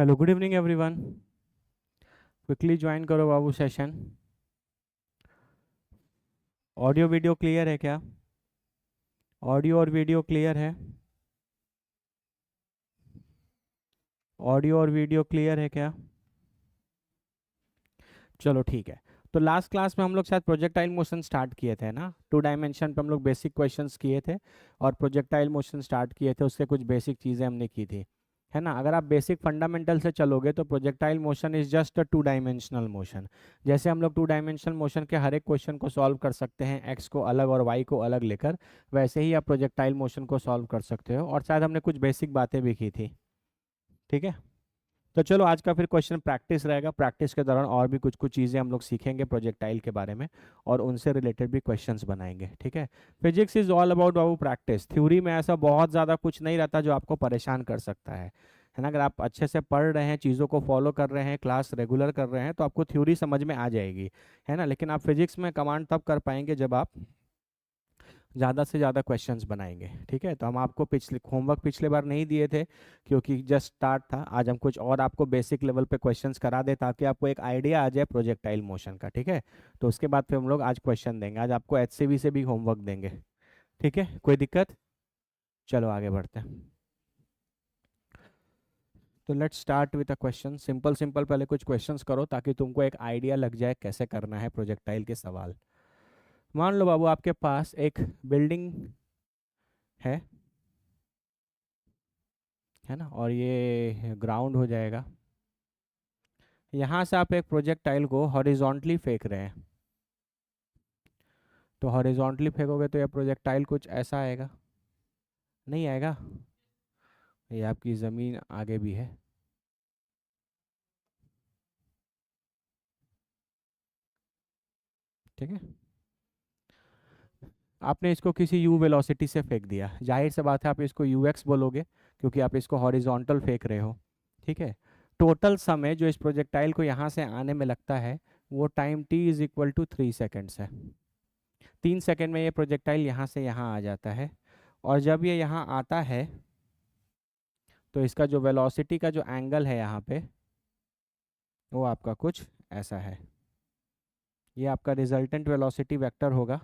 Hello, good evening everyone. Quickly join करो बाबू session. Audio video clear है क्या? Audio और वीडियो क्लियर है? ऑडियो और वीडियो क्लियर है क्या? चलो ठीक है। तो लास्ट क्लास में हम लोग शायद प्रोजेक्टाइल मोशन स्टार्ट किए थे ना, 2 डायमेंशन पे हम लोग बेसिक क्वेश्चंस किए थे और प्रोजेक्टाइल मोशन स्टार्ट किए थे, उससे कुछ बेसिक चीज़ें हमने की थी, है ना। अगर आप बेसिक फंडामेंटल से चलोगे तो projectile motion is just a 2 dimensional motion. जैसे हम लोग 2 डायमेंशनल मोशन के हर एक क्वेश्चन को सॉल्व कर सकते हैं एक्स को अलग और वाई को अलग लेकर, वैसे ही आप प्रोजेक्टाइल मोशन को सॉल्व कर सकते हो, और शायद हमने कुछ बेसिक बातें भी की थी। ठीक है। तो चलो आज का फिर क्वेश्चन प्रैक्टिस रहेगा। प्रैक्टिस के दौरान और भी कुछ कुछ चीज़ें हम लोग सीखेंगे प्रोजेक्टाइल के बारे में, और उनसे रिलेटेड भी क्वेश्चंस बनाएंगे। ठीक है। Physics is all about Babu practice. Theory में ऐसा बहुत ज़्यादा कुछ नहीं रहता जो आपको परेशान कर सकता है ना। अगर आप अच्छे से पढ़ रहे हैं, चीज़ों को फॉलो कर रहे हैं, क्लास रेगुलर कर रहे हैं, तो आपको थ्योरी समझ में आ जाएगी, है ना। लेकिन आप फिजिक्स में कमांड तब कर पाएंगे जब आप ज़्यादा से ज़्यादा क्वेश्चंस बनाएंगे। ठीक है। तो हम आपको पिछले होमवर्क पिछले बार नहीं दिए थे क्योंकि जस्ट स्टार्ट था। आज हम कुछ और आपको बेसिक लेवल पे क्वेश्चंस करा दे ताकि आपको एक आइडिया आ जाए प्रोजेक्टाइल मोशन का। ठीक है। तो उसके बाद फिर हम लोग आज क्वेश्चन देंगे। आज आपको एचसीवी से भी होमवर्क देंगे। ठीक है, कोई दिक्कत? चलो आगे बढ़ते हैं। तो let's start with a question. Simple simple पहले कुछ क्वेश्चंस करो ताकि तुमको एक आइडिया लग जाए कैसे करना है प्रोजेक्टाइल के सवाल। मान लो बाबू आपके पास एक बिल्डिंग है है ना, और ये ग्राउंड हो जाएगा। यहाँ से आप एक प्रोजेक्टाइल को हॉरिजॉन्टली फेंक रहे हैं। तो हॉरिजॉन्टली फेंकोगे तो यह प्रोजेक्टाइल कुछ ऐसा आएगा, नहीं आएगा? ये आपकी ज़मीन आगे भी है। ठीक है। आपने इसको किसी यू वेलोसिटी से फेंक दिया, जाहिर सी बात है आप इसको यू एक्स बोलोगे क्योंकि आप इसको हॉरिजॉन्टल फेंक रहे हो। ठीक है। टोटल समय जो इस प्रोजेक्टाइल को यहाँ से आने में लगता है वो time T is equal to 3 seconds है। 3 सेकेंड में ये प्रोजेक्टाइल यहाँ से यहाँ आ जाता है, और जब ये यहाँ आता है तो इसका जो वेलोसिटी का जो एंगल है यहाँ पे वो आपका कुछ ऐसा है। ये आपका रिजल्टेंट वेलोसिटी वेक्टर होगा।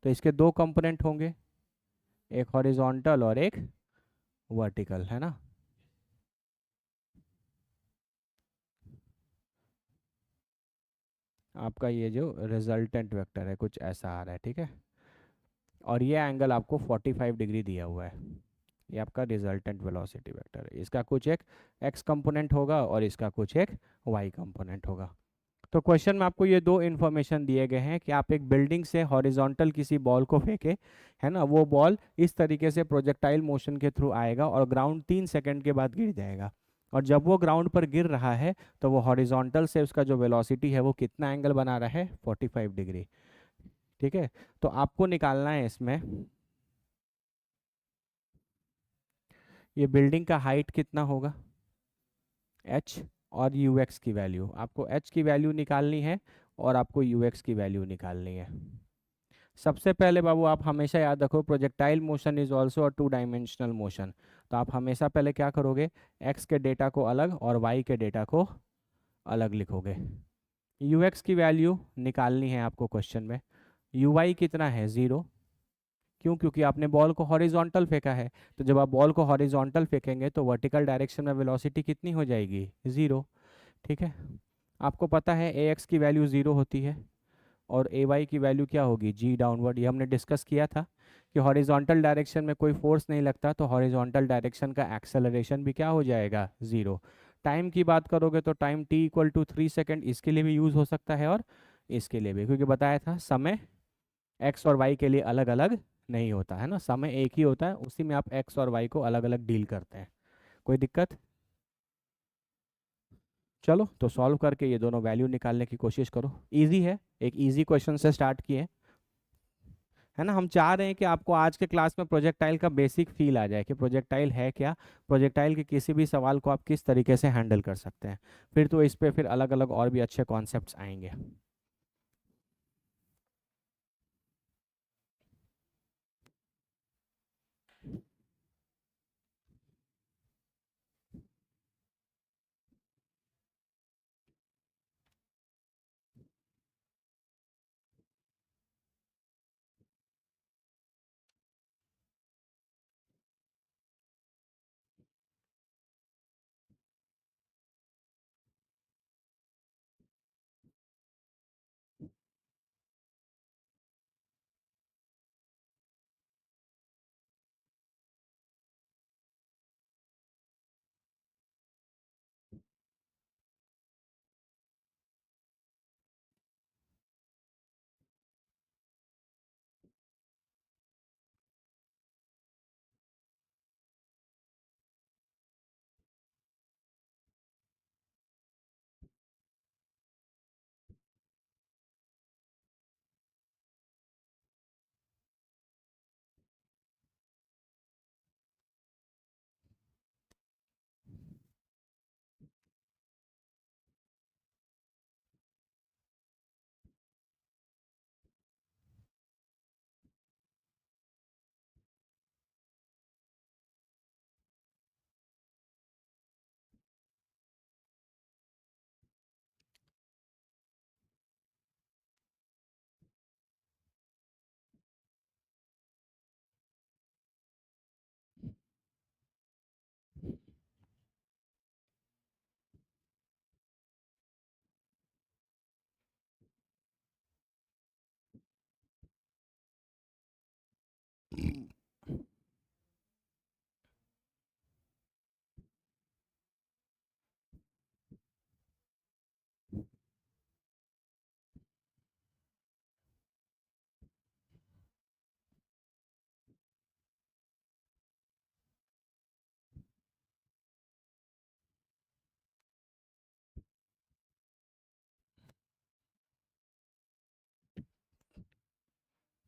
तो इसके दो कंपोनेंट होंगे, एक हॉरिजॉन्टल और एक वर्टिकल, है ना। आपका ये जो रिजल्टेंट वेक्टर है कुछ ऐसा आ रहा है। ठीक है। और ये एंगल आपको 45 डिग्री दिया हुआ है। ये आपका रिजल्टेंट वेलोसिटी वेक्टर है। इसका कुछ एक एक्स कंपोनेंट होगा और इसका कुछ एक वाई कंपोनेंट होगा। तो क्वेश्चन में आपको ये दो इन्फॉर्मेशन दिए गए हैं कि आप एक बिल्डिंग से हॉरिजॉन्टल किसी बॉल को फेंके, है ना। वो बॉल इस तरीके से प्रोजेक्टाइल मोशन के थ्रू आएगा और ग्राउंड 3 सेकंड के बाद गिर जाएगा। और जब वो ग्राउंड पर गिर रहा है तो वो हॉरिजॉन्टल से उसका जो वेलोसिटी है वो कितना एंगल बना रहा है? 45 डिग्री। ठीक है। तो आपको निकालना है इसमें ये बिल्डिंग का हाइट कितना होगा, एच, और यू एक्स की वैल्यू। आपको एच की वैल्यू निकालनी है और आपको यू एक्स की वैल्यू निकालनी है। सबसे पहले बाबू आप हमेशा याद रखो projectile motion is also a 2 dimensional motion. तो आप हमेशा पहले क्या करोगे, एक्स के डेटा को अलग और वाई के डेटा को अलग लिखोगे। यू एक्स की वैल्यू निकालनी है आपको क्वेश्चन में। यू वाई कितना है? 0। क्यों? क्योंकि आपने बॉल को हॉरिजॉन्टल फेंका है। तो जब आप बॉल को हॉरिजॉन्टल फेंकेंगे तो वर्टिकल डायरेक्शन में वेलोसिटी कितनी हो जाएगी? 0। ठीक है। आपको पता है ए एक्स की वैल्यू 0 होती है और ए वाई की वैल्यू क्या होगी? जी डाउनवर्ड। ये हमने डिस्कस किया था कि हॉरिजॉन्टल डायरेक्शन में कोई फोर्स नहीं लगता तो हॉरिजॉन्टल डायरेक्शन का एक्सेलरेशन भी क्या हो जाएगा? 0। टाइम की बात करोगे तो time T equal to 3 second इसके लिए भी यूज़ हो सकता है और इसके लिए भी, क्योंकि बताया था समय एक्स और वाई के लिए अलग अलग नहीं होता है ना, समय एक ही होता है, उसी में आप एक्स और वाई को अलग अलग डील करते हैं। कोई दिक्कत? चलो तो सॉल्व करके ये दोनों वैल्यू निकालने की कोशिश करो। इजी है, एक इजी क्वेश्चन से स्टार्ट किए, है ना। हम चाह रहे हैं कि आपको आज के क्लास में प्रोजेक्टाइल का बेसिक फील आ जाए कि प्रोजेक्टाइल है क्या, प्रोजेक्टाइल के किसी भी सवाल को आप किस तरीके से हैंडल कर सकते हैं। फिर तो इस पे फिर अलग अलग और भी अच्छे कॉन्सेप्ट्स आएंगे।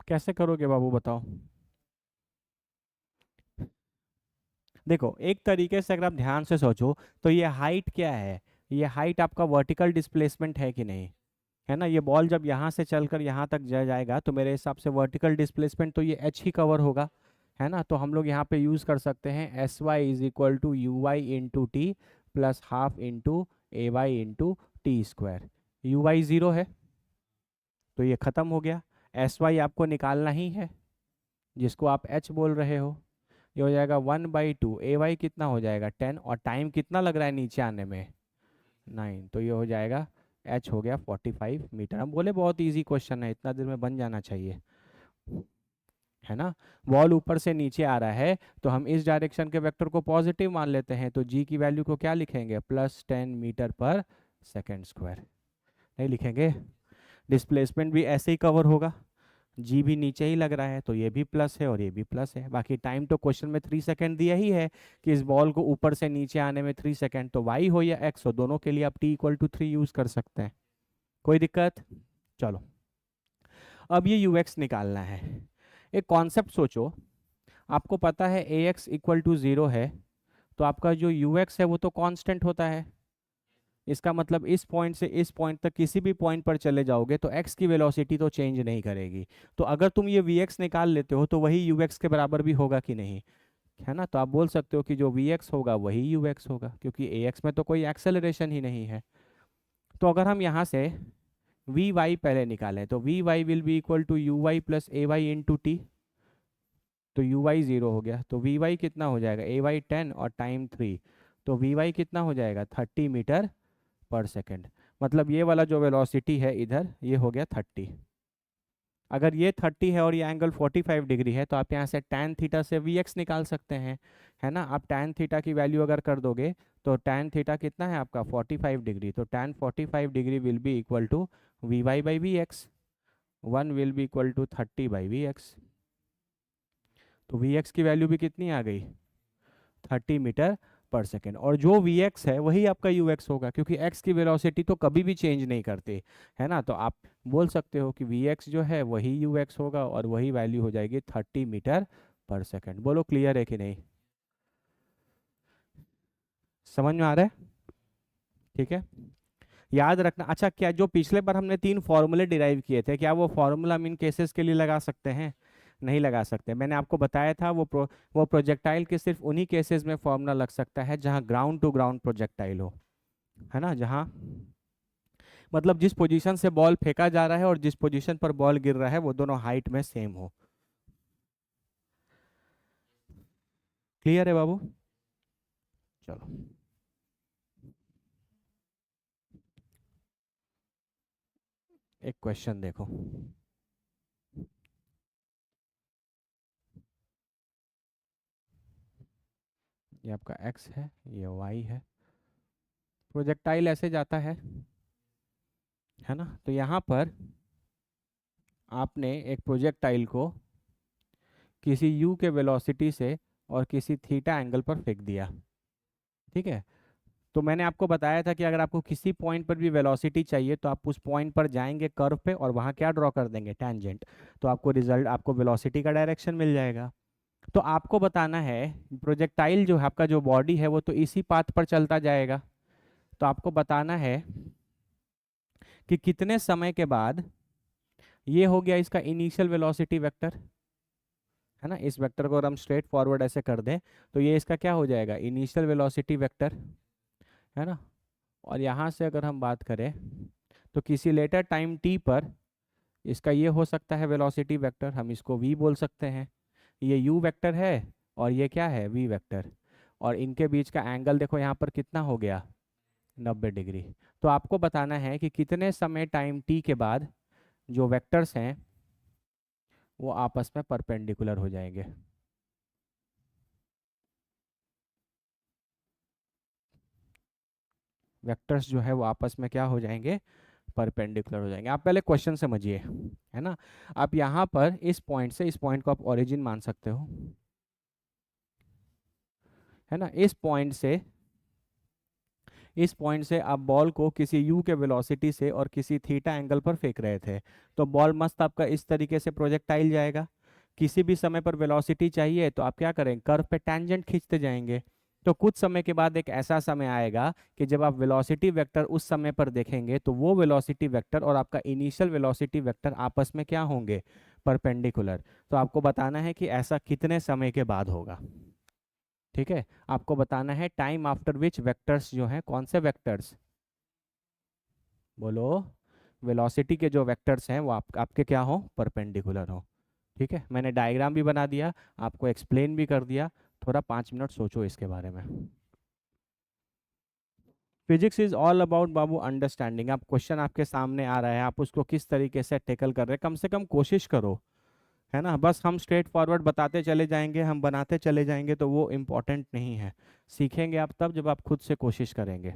कैसे करोगे बाबू बताओ। देखो एक तरीके से अगर आप ध्यान से सोचो तो ये हाइट क्या है, ये हाइट आपका वर्टिकल डिस्प्लेसमेंट है कि नहीं, है ना। ये बॉल जब यहाँ से चलकर यहाँ तक जाएगा तो मेरे हिसाब से वर्टिकल डिस्प्लेसमेंट तो ये एच ही कवर होगा, है ना। तो हम लोग यहाँ पे यूज़ कर सकते हैं S Y is equal to you Y into T plus half into A Y into T square. U Y zero है तो ये ख़त्म हो गया। एस वाई आपको निकालना ही है जिसको आप एच बोल रहे हो। ये हो जाएगा 1/2, ए वाई कितना हो जाएगा 10, और टाइम कितना लग रहा है नीचे आने में 9, तो ये हो जाएगा एच हो गया 45 मीटर। हम बोले बहुत इजी क्वेश्चन है, इतना देर में बन जाना चाहिए, है ना। बॉल ऊपर से नीचे आ रहा है तो हम इस डायरेक्शन के वेक्टर को पॉजिटिव मान लेते हैं, तो जी की वैल्यू को क्या लिखेंगे +10 मीटर/सेकेंड स्क्वायर। नहीं लिखेंगे, डिस्प्लेसमेंट भी ऐसे ही कवर होगा, जी भी नीचे ही लग रहा है तो ये भी प्लस है और ये भी प्लस है। बाकी टाइम तो क्वेश्चन में 3 सेकेंड दिया ही है कि इस बॉल को ऊपर से नीचे आने में 3 सेकेंड, तो वाई हो या एक्स हो दोनों के लिए आप t=3 यूज कर सकते हैं, कोई दिक्कत। चलो अब ये यू एक्स निकालना है। एक कॉन्सेप्ट सोचो, आपको पता है ए एक्स इक्वल टू 0 है तो आपका जो यू एक्स है वो तो कांस्टेंट होता है। इसका मतलब इस पॉइंट से इस पॉइंट तक किसी भी पॉइंट पर चले जाओगे तो x की वेलोसिटी तो चेंज नहीं करेगी। तो अगर तुम ये vx निकाल लेते हो तो वही ux के बराबर भी होगा कि नहीं, है ना। तो आप बोल सकते हो कि जो vx होगा वही ux होगा क्योंकि ax में तो कोई एक्सेलरेशन ही नहीं है। तो अगर हम यहाँ से vy पहले निकालें तो vy will be equal to you Y plus A Y into T, तो यू वाई 0 हो गया तो वी वाई कितना हो जाएगा ए वाई 10 और टाइम 3, तो वी वाई कितना हो जाएगा 30 मीटर/सेकेंड। मतलब ये वाला जो वेलोसिटी है इधर ये हो गया 30। अगर ये 30 है और ये एंगल 45 डिग्री है तो आप यहाँ से tan थीटा से वी एक्स निकाल सकते हैं, है ना। आप tan थीटा की वैल्यू अगर कर दोगे तो tan थीटा कितना है आपका 45 डिग्री, तो tan 45 degree will be equal to V Y by V X, 1 will be equal to 30/वी एक्स। तो वी एक्स की वैल्यू भी कितनी आ गई 30 मीटर/सेकेंड, और जो वी एक्स है वही आपका यू एक्स होगा क्योंकि एक्स की वेलोसिटी तो कभी भी चेंज नहीं करती, है ना। तो आप बोल सकते हो कि वी एक्स जो है वही यू एक्स होगा और वही वैल्यू हो जाएगी 30 मीटर/सेकेंड। बोलो क्लियर है कि नहीं, समझ में आ रहा है, ठीक है। याद रखना, अच्छा क्या जो पिछले बार हमने 3 फॉर्मूले डिराइव किए थे क्या वो फॉर्मूला हम इन केसेस के लिए लगा सकते हैं, नहीं लगा सकते। मैंने आपको बताया था वो प्रोजेक्टाइल के सिर्फ उन्हीं केसेस में फॉर्मूला लग सकता है जहां ग्राउंड टू ग्राउंड प्रोजेक्टाइल हो, है ना। जहां मतलब जिस पोजीशन से बॉल फेंका जा रहा है और जिस पोजीशन पर बॉल गिर रहा है वो दोनों हाइट में सेम हो। क्लियर है बाबू, चलो एक क्वेश्चन देखो। ये आपका एक्स है, ये वाई है, प्रोजेक्टाइल ऐसे जाता है ना। तो यहाँ पर आपने एक प्रोजेक्टाइल को किसी u के वेलोसिटी से और किसी थीटा एंगल पर फेंक दिया, ठीक है। तो मैंने आपको बताया था कि अगर आपको किसी पॉइंट पर भी वेलोसिटी चाहिए तो आप उस पॉइंट पर जाएंगे कर्व पे और वहाँ क्या ड्रॉ कर देंगे टेंजेंट, तो आपको रिजल्ट आपको वेलोसिटी का डायरेक्शन मिल जाएगा। तो आपको बताना है प्रोजेक्टाइल जो है आपका जो बॉडी है वो तो इसी पाथ पर चलता जाएगा, तो आपको बताना है कि कितने समय के बाद ये हो गया इसका इनिशियल वेलोसिटी वेक्टर, है ना। इस वेक्टर को अगर हम स्ट्रेट फॉरवर्ड ऐसे कर दें तो ये इसका क्या हो जाएगा इनिशियल वेलोसिटी वेक्टर, है ना। और यहाँ से अगर हम बात करें तो किसी लेटर टाइम t पर इसका ये हो सकता है वेलोसिटी वेक्टर, हम इसको v बोल सकते हैं। ये u वेक्टर है और ये क्या है v वेक्टर, और इनके बीच का एंगल देखो यहाँ पर कितना हो गया 90 डिग्री। तो आपको बताना है कि कितने समय टाइम t के बाद जो वेक्टर्स हैं वो आपस में परपेंडिकुलर हो जाएंगे। वेक्टर्स जो है वो आपस में क्या हो जाएंगे परपेंडिकुलर हो जाएंगे। आप पहले क्वेश्चन समझिए, है ना। आप यहाँ पर इस पॉइंट से इस पॉइंट को आप ओरिजिन मान सकते हो, है ना। इस पॉइंट से इस पॉइंट से आप बॉल को किसी यू के वेलोसिटी से और किसी थीटा एंगल पर फेंक रहे थे, तो बॉल मस्त आपका इस तरीके से प्रोजेक्टाइल जाएगा। किसी भी समय पर वेलोसिटी चाहिए तो आप क्या करेंगे, कर्व पे टेंजेंट खींचते जाएंगे। तो कुछ समय के बाद एक ऐसा समय आएगा कि जब आप वेलोसिटी वेक्टर उस समय पर देखेंगे तो वो वेलोसिटी वेक्टर और आपका इनिशियल वेलोसिटी वेक्टर आपस में क्या होंगे, परपेंडिकुलर। तो आपको बताना है कि ऐसा कितने समय के बाद होगा। ठीक है, आपको बताना है टाइम आफ्टर विच वेक्टर्स जो हैं, कौन से वेक्टर्स, बोलो, वेलोसिटी के जो वेक्टर्स हैं वो आपके क्या हो, परपेंडिकुलर हो। ठीक है, मैंने डायग्राम भी बना दिया, आपको एक्सप्लेन भी कर दिया। थोड़ा 5 मिनट सोचो इसके बारे में। Physics is all about Babu understanding. आप क्वेश्चन आपके सामने आ रहा है, आप उसको किस तरीके से टेकल कर रहे हैं, कम से कम कोशिश करो। है ना, बस हम स्ट्रेट फॉरवर्ड बताते चले जाएंगे, हम बनाते चले जाएंगे तो वो इम्पोर्टेंट नहीं है। सीखेंगे आप तब जब आप खुद से कोशिश करेंगे।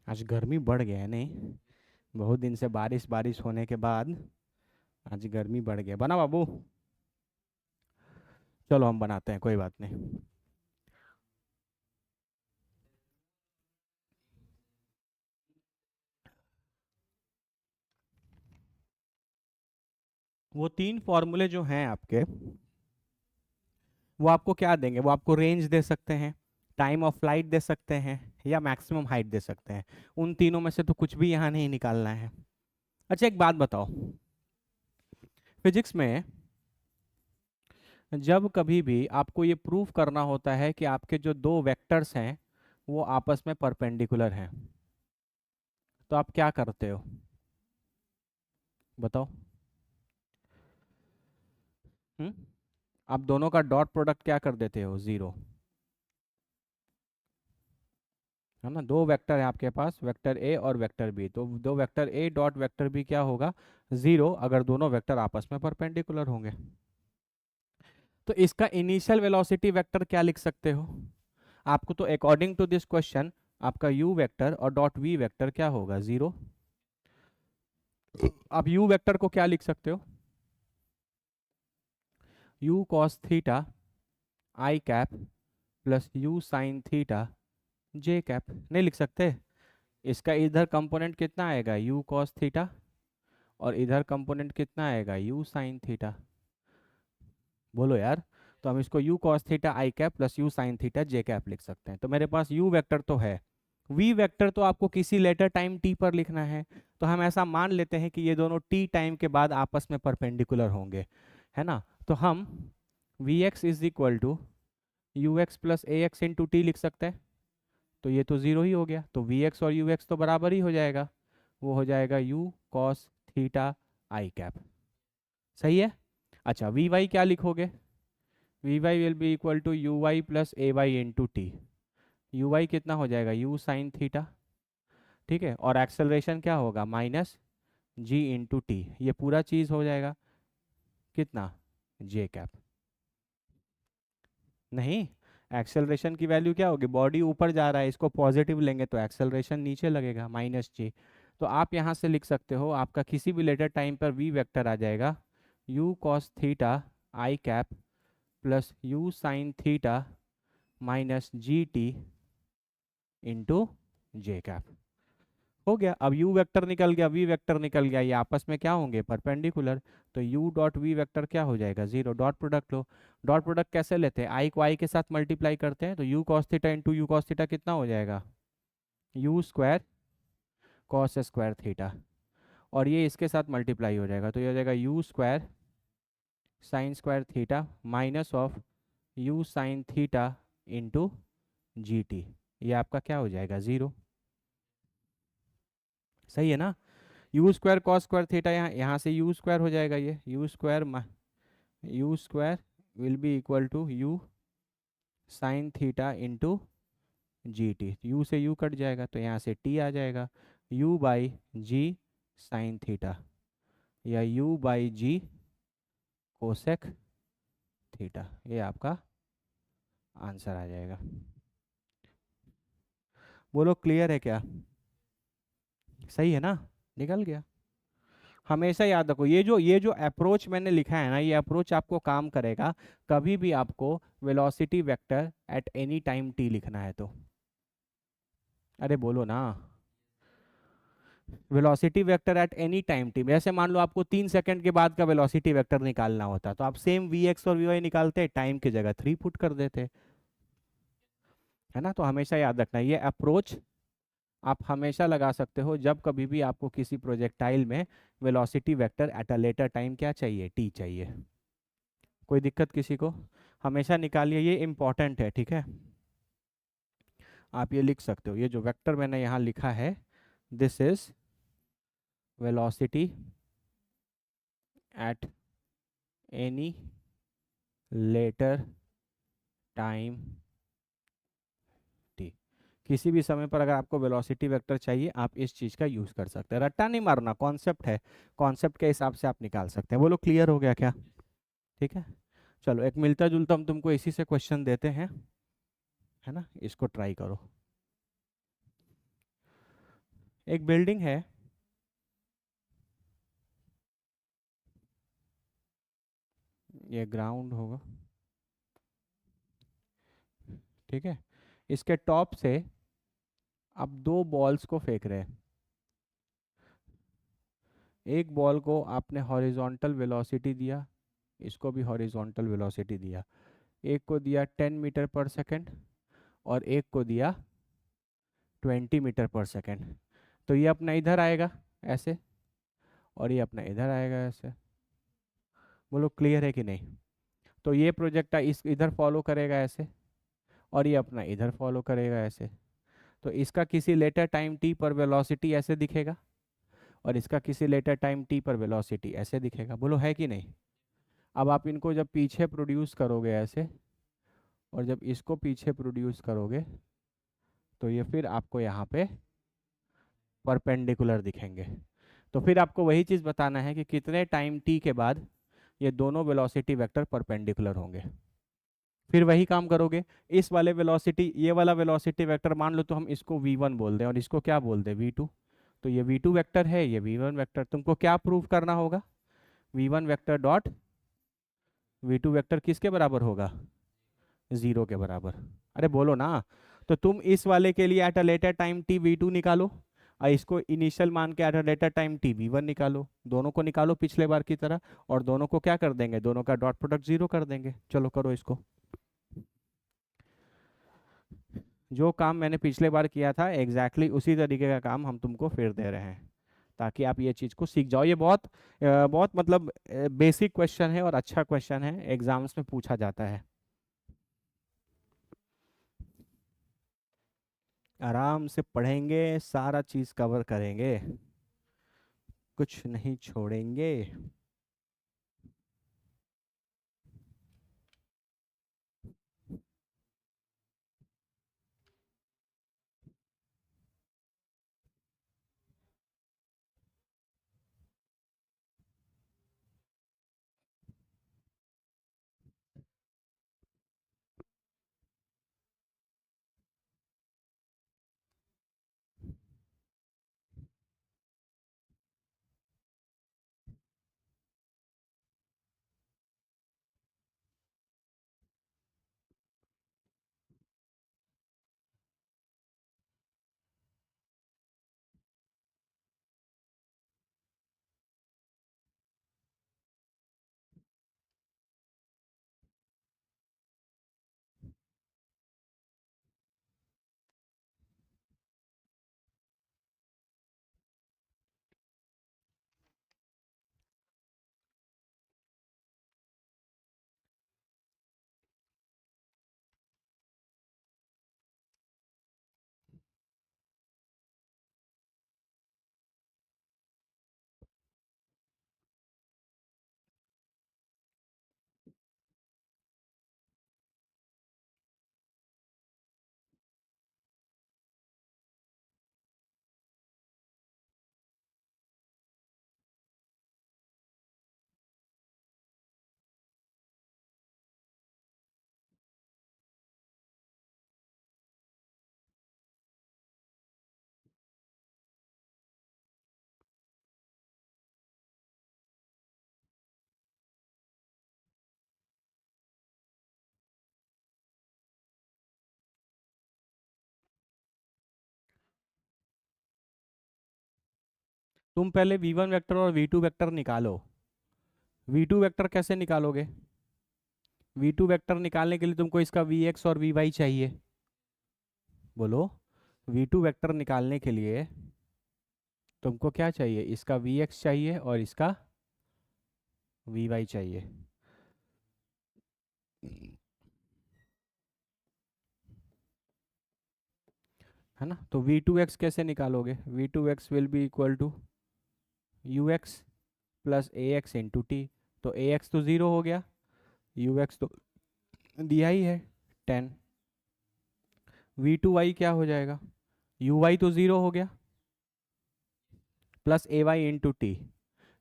आज गर्मी बढ़ गया है नहीं, बहुत दिन से बारिश बारिश होने के बाद आज गर्मी बढ़ गया। बना बाबू, चलो हम बनाते हैं, कोई बात नहीं। वो 3 फॉर्मूले जो हैं आपके, वो आपको क्या देंगे, वो आपको रेंज दे सकते हैं, टाइम ऑफ फ्लाइट दे सकते हैं, या मैक्सिमम हाइट दे सकते हैं। उन तीनों में से तो कुछ भी यहाँ नहीं निकालना है। अच्छा एक बात बताओ, फिजिक्स में जब कभी भी आपको ये प्रूव करना होता है कि आपके जो दो वेक्टर्स हैं वो आपस में परपेंडिकुलर हैं, तो आप क्या करते हो, बताओ। हम्म, आप दोनों का डॉट प्रोडक्ट क्या कर देते हो, जीरो। है ना, दो वेक्टर है आपके पास, वेक्टर ए और वेक्टर बी, तो दो vector A dot vector B क्या होगा, जीरो, अगर दोनों वेक्टर आपस में परपेंडिकुलर होंगे। तो इसका इनिशियल वेलोसिटी वेक्टर क्या लिख सकते हो, आपको तो अकॉर्डिंग टू दिस क्वेश्चन आपका यू वेक्टर और डॉट वी वेक्टर क्या होगा, जीरो। आप यू वेक्टर को क्या लिख सकते हो, you cos theta I cap plus you sine theta J cap, नहीं लिख सकते। इसका इधर कंपोनेंट कितना आएगा, यू कॉस थीटा, और इधर कंपोनेंट कितना आएगा, यू साइन थीटा। बोलो यार, तो हम इसको u cos theta I cap plus u sin theta J cap लिख सकते हैं। तो मेरे पास u वेक्टर तो है, v वेक्टर तो आपको किसी लेटर टाइम t पर लिखना है, तो हम ऐसा मान लेते हैं कि ये दोनों t टाइम के बाद आपस में परपेंडिकुलर होंगे, है ना। तो हम vx is equal to U X plus A X into T लिख सकते हैं। तो ये तो ज़ीरो ही हो गया, तो vx और ux तो बराबर ही हो जाएगा, वो हो जाएगा u cos theta I cap. सही है। अच्छा vy क्या लिखोगे, vy will be equal to you Y plus A Y into T. U Y कितना हो जाएगा, u साइन थीटा, ठीक है, और एक्सेलरेशन क्या होगा, माइनस जी इंटू टी। ये पूरा चीज़ हो जाएगा कितना, जे कैप। नहीं, एक्सेलरेशन की वैल्यू क्या होगी, बॉडी ऊपर जा रहा है, इसको पॉजिटिव लेंगे तो एक्सेलरेशन नीचे लगेगा, माइनस जी। तो आप यहाँ से लिख सकते हो, आपका किसी भी लेटर टाइम पर वी वेक्टर आ जाएगा u cos theta I cap plus u sine theta minus G T into J cap. हो गया। अब u वेक्टर निकल गया, v वेक्टर निकल गया, ये आपस में क्या होंगे, परपेंडिकुलर। तो u डॉट v वेक्टर क्या हो जाएगा, जीरो। डॉट प्रोडक्ट लो। डॉट प्रोडक्ट कैसे लेते हैं, i को i के साथ मल्टीप्लाई करते हैं, तो u cos theta into u cos theta कितना हो जाएगा, u square cos square theta, और ये इसके साथ मल्टीप्लाई हो जाएगा, तो ये हो जाएगा u square sine square theta minus of u sine theta into G T. ये आपका क्या हो जाएगा, ज़ीरो। सही है ना। U square cos square theta, यहाँ से यू स्क्वायर हो जाएगा, ये U square will be equal to U sine theta into G T. U से यू कट जाएगा, तो यहाँ से टी आ जाएगा, U by G sine theta या U by G cosec theta. ये आपका आंसर आ जाएगा। बोलो क्लियर है क्या, सही है ना, निकल गया। हमेशा याद रखो, ये जो अप्रोच मैंने लिखा है ना, ये अप्रोच आपको काम करेगा कभी भी आपको velocity vector at any time T लिखना है तो। अरे बोलो ना, velocity vector at any time T, जैसे मान लो आपको 3 सेकंड के बाद का वेलोसिटी वेक्टर निकालना होता, तो आप सेम वी एक्स और वी वाई निकालते, टाइम की जगह 3 पुट कर देते, है ना। तो हमेशा याद रखना, ये अप्रोच आप हमेशा लगा सकते हो जब कभी भी आपको किसी प्रोजेक्टाइल में velocity vector at a later time क्या चाहिए, टी चाहिए। कोई दिक्कत किसी को, हमेशा निकालिए, ये इम्पॉर्टेंट है, ठीक है। आप ये लिख सकते हो, ये जो वेक्टर मैंने यहाँ लिखा है, this is velocity at any later time T. किसी भी समय पर अगर आपको वेलोसिटी वेक्टर चाहिए, आप इस चीज़ का यूज़ कर सकते हैं। रट्टा नहीं मारना, कॉन्सेप्ट है, कॉन्सेप्ट के हिसाब से आप निकाल सकते हैं। बोलो क्लियर हो गया क्या, ठीक है। चलो एक मिलता जुलता हम तुमको इसी से क्वेश्चन देते हैं, है ना, इसको ट्राई करो। एक बिल्डिंग है, ये ग्राउंड होगा, ठीक है। इसके टॉप से आप दो बॉल्स को फेंक रहे हैं। एक बॉल को आपने हॉरिजॉन्टल वेलोसिटी दिया, इसको भी हॉरिजॉन्टल वेलोसिटी दिया, एक को दिया 10 मीटर पर सेकंड और एक को दिया 20 मीटर पर सेकंड। तो ये अपना इधर आएगा ऐसे, और ये अपना इधर आएगा ऐसे। बोलो क्लियर है कि नहीं। तो ये प्रोजेक्ट इस इधर फॉलो करेगा ऐसे, और ये अपना इधर फॉलो करेगा ऐसे। तो इसका किसी लेटर टाइम टी पर वेलोसिटी ऐसे दिखेगा, और इसका किसी लेटर टाइम टी पर वेलोसिटी ऐसे दिखेगा। बोलो है कि नहीं। अब आप इनको जब पीछे प्रोड्यूस करोगे ऐसे, और जब इसको पीछे प्रोड्यूस करोगे, तो ये फिर आपको यहाँ पे परपेंडिकुलर दिखेंगे। तो फिर आपको वही चीज़ बताना है कि कितने टाइम टी के बाद ये दोनों वेलोसिटी वेक्टर परपेंडिकुलर होंगे। फिर वही काम करोगे, इस वाले वेलोसिटी, ये वाला वेलोसिटी वेक्टर मान लो तो हम इसको v1 बोल दें, और इसको क्या बोल दें, v2। तो ये v2 वेक्टर है, ये v1 वेक्टर। तुमको क्या प्रूव करना होगा, v1 vector dot v2 vector किसके बराबर होगा, जीरो के बराबर। अरे बोलो ना। तो तुम इस वाले के लिए at a later time t v2 निकालो, और इसको इनिशियल मान के at a later time T v1 निकालो, दोनों को निकालो पिछले बार की तरह, और दोनों को क्या कर देंगे, दोनों का डॉट प्रोडक्ट जीरो कर देंगे। चलो करो इसको। जो काम मैंने पिछले बार किया था एग्जैक्टली उसी तरीके का काम हम तुमको फिर दे रहे हैं, ताकि आप ये चीज़ को सीख जाओ। ये बहुत बहुत मतलब बेसिक क्वेश्चन है और अच्छा क्वेश्चन है, एग्जाम्स में पूछा जाता है। आराम से पढ़ेंगे, सारा चीज़ कवर करेंगे, कुछ नहीं छोड़ेंगे। तुम पहले v1 वेक्टर और v2 वेक्टर निकालो। v2 वेक्टर कैसे निकालोगे? v2 वेक्टर निकालने के लिए तुमको इसका vx और vy चाहिए। बोलो। v2 वेक्टर निकालने के लिए तुमको क्या चाहिए, इसका vx चाहिए और इसका vy चाहिए। है ना? तो v2x कैसे निकालोगे? v2x will be equal to ux plus ax into T. तो ax तो ज़ीरो हो गया, ux तो दिया ही है 10। v2y क्या हो जाएगा? uy तो ज़ीरो हो गया, प्लस ay इंटू टी।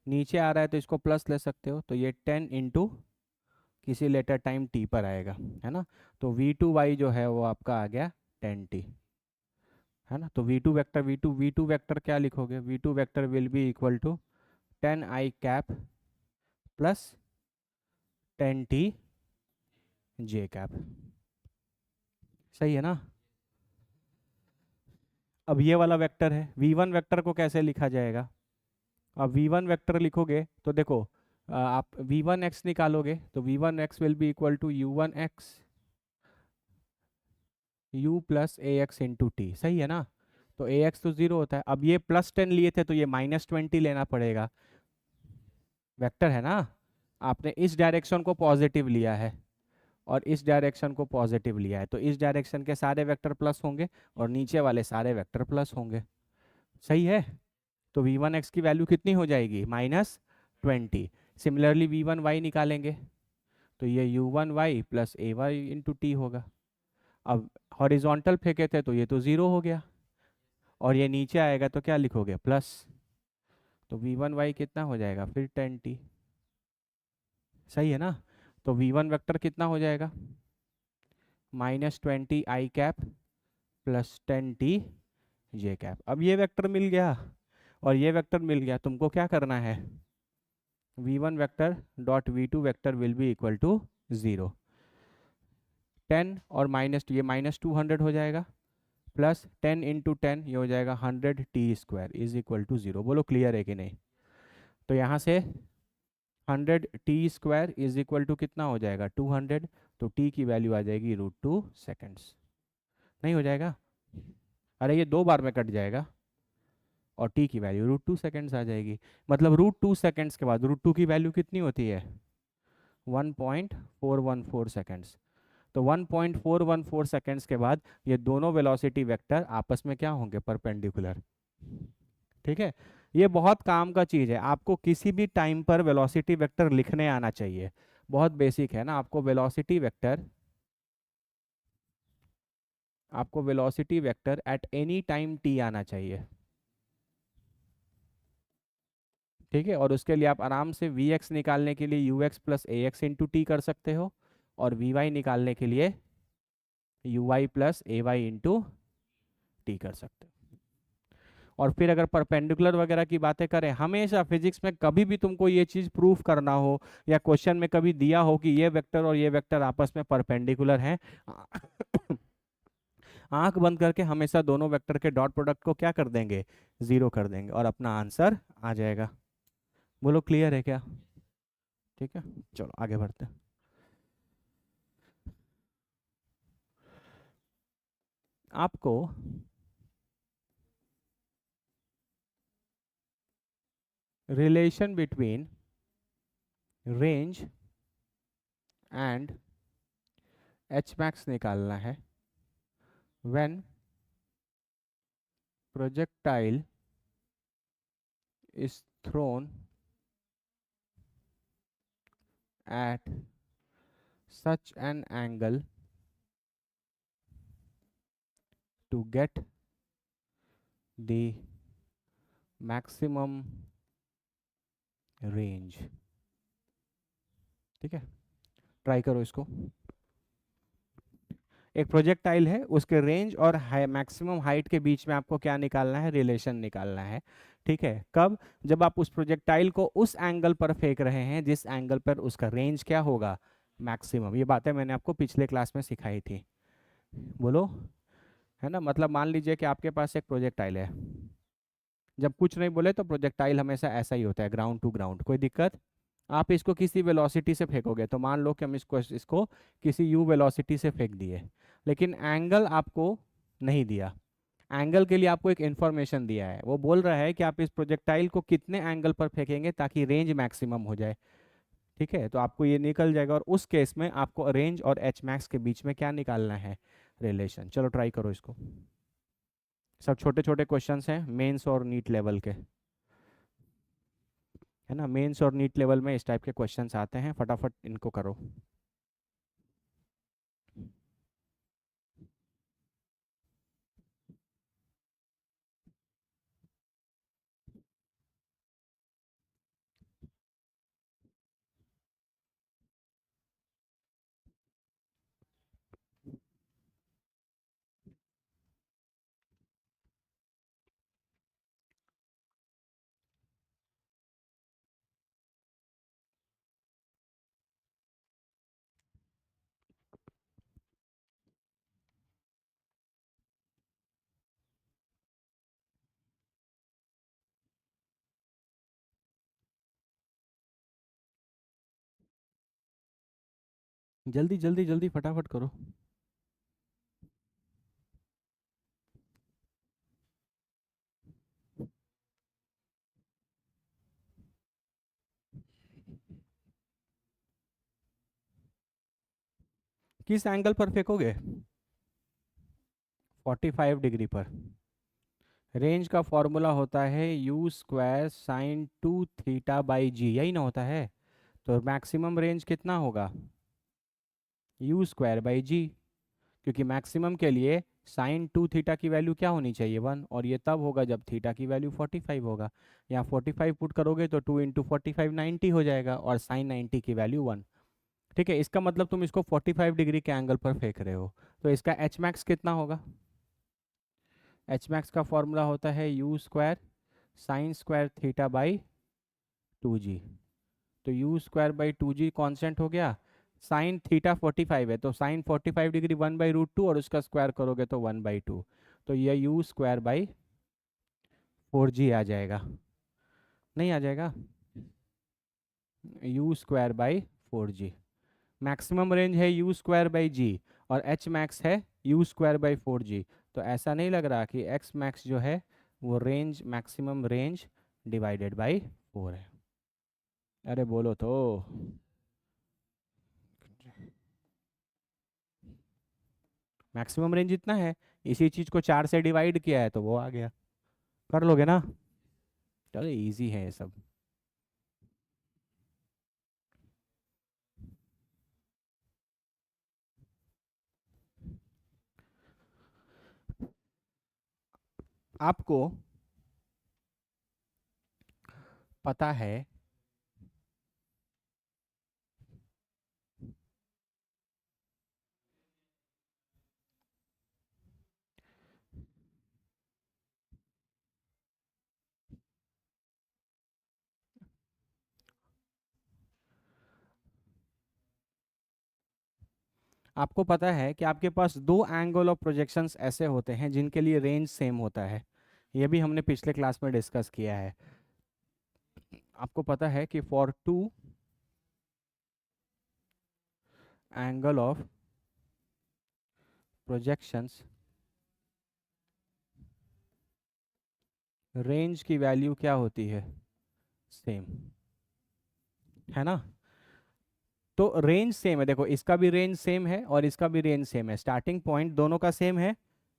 नीचे आ रहा है तो इसको प्लस ले सकते हो, तो ये 10 इंटू किसी लेटर टाइम t पर आएगा, है ना? तो v2y जो है वो आपका आ गया 10t, है ना? तो v2 वेक्टर क्या लिखोगे? v2 vector will be equal to 10i cap plus 10t j cap. सही है ना? अब ये वाला वेक्टर है, v1 वेक्टर को कैसे लिखा जाएगा? अब v1 वेक्टर लिखोगे तो देखो, आप v1x निकालोगे तो v1x will be equal to u1x u plus ax into T. सही है ना? तो ax तो ज़ीरो होता है। अब ये +10 लिए थे तो ये -20 लेना पड़ेगा। वेक्टर है ना? आपने इस डायरेक्शन को पॉजिटिव लिया है और इस डायरेक्शन को पॉजिटिव लिया है, तो इस डायरेक्शन के सारे वेक्टर प्लस होंगे और नीचे वाले सारे वेक्टर प्लस होंगे। सही है? तो v1x की वैल्यू कितनी हो जाएगी? -20। सिमिलरली v1y निकालेंगे तो ये u1y plus ay into T होगा। अब हॉरिजॉन्टल फेंके थे तो ये तो ज़ीरो हो गया, और ये नीचे आएगा तो क्या लिखोगे? प्लस। तो v1y कितना हो जाएगा फिर 10t। सही है ना? तो v1 वेक्टर कितना हो जाएगा? -20i cap plus 10t j cap. अब ये वेक्टर मिल गया और ये वेक्टर मिल गया, तुमको क्या करना है? v1 vector dot v2 vector will be equal to 0। 10 और -2, ये -200 हो जाएगा, प्लस 10 × 10 ये हो जाएगा 100t² इज इक्वल टू 0। बोलो क्लियर है कि नहीं? तो यहाँ से 100t² इज इक्वल टू कितना हो जाएगा 200। तो t की वैल्यू आ जाएगी √2 सेकेंड्स। नहीं हो जाएगा? अरे ये 2 बार में कट जाएगा और t की वैल्यू √2 सेकेंड्स आ जाएगी। मतलब √2 सेकेंड्स के बाद √2 की वैल्यू कितनी होती है? 1.414 सेकेंड्स। तो 1.414 सेकेंड्स के बाद ये दोनों वेलोसिटी वेक्टर आपस में क्या होंगे? परपेंडिकुलर। ठीक है, ये बहुत काम का चीज़ है। आपको किसी भी टाइम पर वेलोसिटी वेक्टर लिखने आना चाहिए। बहुत बेसिक है ना। आपको velocity vector at any time t आना चाहिए। ठीक है, और उसके लिए आप आराम से Vx निकालने के लिए ux plus A X into T कर सकते हो, और Vy निकालने के लिए uy plus A Y into T कर सकते हो। और फिर अगर परपेंडिकुलर वगैरह की बातें करें, हमेशा फिजिक्स में कभी भी तुमको ये चीज़ प्रूफ करना हो या क्वेश्चन में कभी दिया हो कि ये वेक्टर और ये वेक्टर आपस में परपेंडिकुलर हैं, आंख बंद करके हमेशा दोनों वेक्टर के डॉट प्रोडक्ट को क्या कर देंगे? 0 कर देंगे और अपना आंसर आ जाएगा। बोलो क्लियर है क्या? ठीक है, चलो आगे बढ़ते हैं। आपको relation between range and H max निकालना है when projectile is throne at such an angle to get the maximum range। ठीक है, ट्राई करो इसको। एक प्रोजेक्टाइल है, उसके रेंज और मैक्सिमम हाइट के बीच में आपको क्या निकालना है? रिलेशन निकालना है। ठीक है, कब? जब आप उस प्रोजेक्टाइल को उस एंगल पर फेंक रहे हैं जिस एंगल पर उसका रेंज क्या होगा? मैक्सिमम। ये बातें मैंने आपको पिछले क्लास में सिखाई थी। बोलो, है ना। मतलब मान लीजिए कि आपके पास एक प्रोजेक्टाइल है। जब कुछ नहीं बोले तो प्रोजेक्टाइल हमेशा ऐसा ही होता है, ग्राउंड टू ग्राउंड। कोई दिक्कत? आप इसको किसी वेलोसिटी से फेंकोगे, तो मान लो कि हम इसको किसी यू वेलोसिटी से फेंक दिए, लेकिन एंगल आपको नहीं दिया। एंगल के लिए आपको एक इन्फॉर्मेशन दिया है। वो बोल रहा है कि आप इस प्रोजेक्टाइल को कितने एंगल पर फेंकेंगे ताकि रेंज मैक्सिमम हो जाए। ठीक है, तो आपको ये निकल जाएगा, और उस केस में आपको रेंज और एच मैक्स के बीच में क्या निकालना है? रिलेशन। चलो ट्राई करो इसको। सब छोटे छोटे क्वेश्चंस हैं, मेंस और नीट लेवल के, है ना। मेंस और नीट लेवल में इस टाइप के क्वेश्चंस आते हैं, फटाफट इनको करो। जल्दी जल्दी जल्दी फटाफट करो। किस एंगल पर फेंकोगे? 45 डिग्री पर। रेंज का फॉर्मूला होता है u² sin 2θ/g, यही ना होता है। तो मैक्सिमम रेंज कितना होगा? u²/g। क्योंकि मैक्सिमम के लिए sin 2θ की वैल्यू क्या होनी चाहिए? 1, और ये तब होगा जब थीटा की वैल्यू 45 होगा। यहाँ 45 पुट करोगे तो 2 × 45 90 हो जाएगा, और sin 90 की वैल्यू 1। ठीक है, इसका मतलब तुम इसको 45 डिग्री के एंगल पर फेंक रहे हो। तो इसका एच मैक्स कितना होगा? एच मैक्स का फॉर्मूला होता है u²sin²θ/2g। तो u²/2g कॉन्स्टेंट हो गया। साइन थीटा 45 है, तो साइन 45 डिग्री 1/√2, और उसका स्क्वायर करोगे तो 1/2। तो ये यू स्क्वायर बाई 4g आ जाएगा, नहीं आ जाएगा? You square by 4g, maximum range है यू स्क्वायर बाई जी, और एच मैक्स है यू स्क्वायर बाई 4g। तो ऐसा नहीं लग रहा कि एक्स मैक्स जो है वो range, maximum range divided by 4 है? अरे बोलो तो। मैक्सिमम रेंज इतना है, इसी चीज़ को 4 से डिवाइड किया है तो वो आ गया। कर लोगे ना? चलो इजी है ये सब। आपको पता है, आपको पता है कि आपके पास दो एंगल ऑफ प्रोजेक्शंस ऐसे होते हैं जिनके लिए रेंज सेम होता है। ये भी हमने पिछले क्लास में डिस्कस किया है। आपको पता है कि for two angle of projections range की वैल्यू क्या होती है? सेम, है ना? तो रेंज सेम है, देखो इसका भी रेंज सेम है और इसका भी रेंज सेम है, स्टार्टिंग पॉइंट दोनों का सेम है।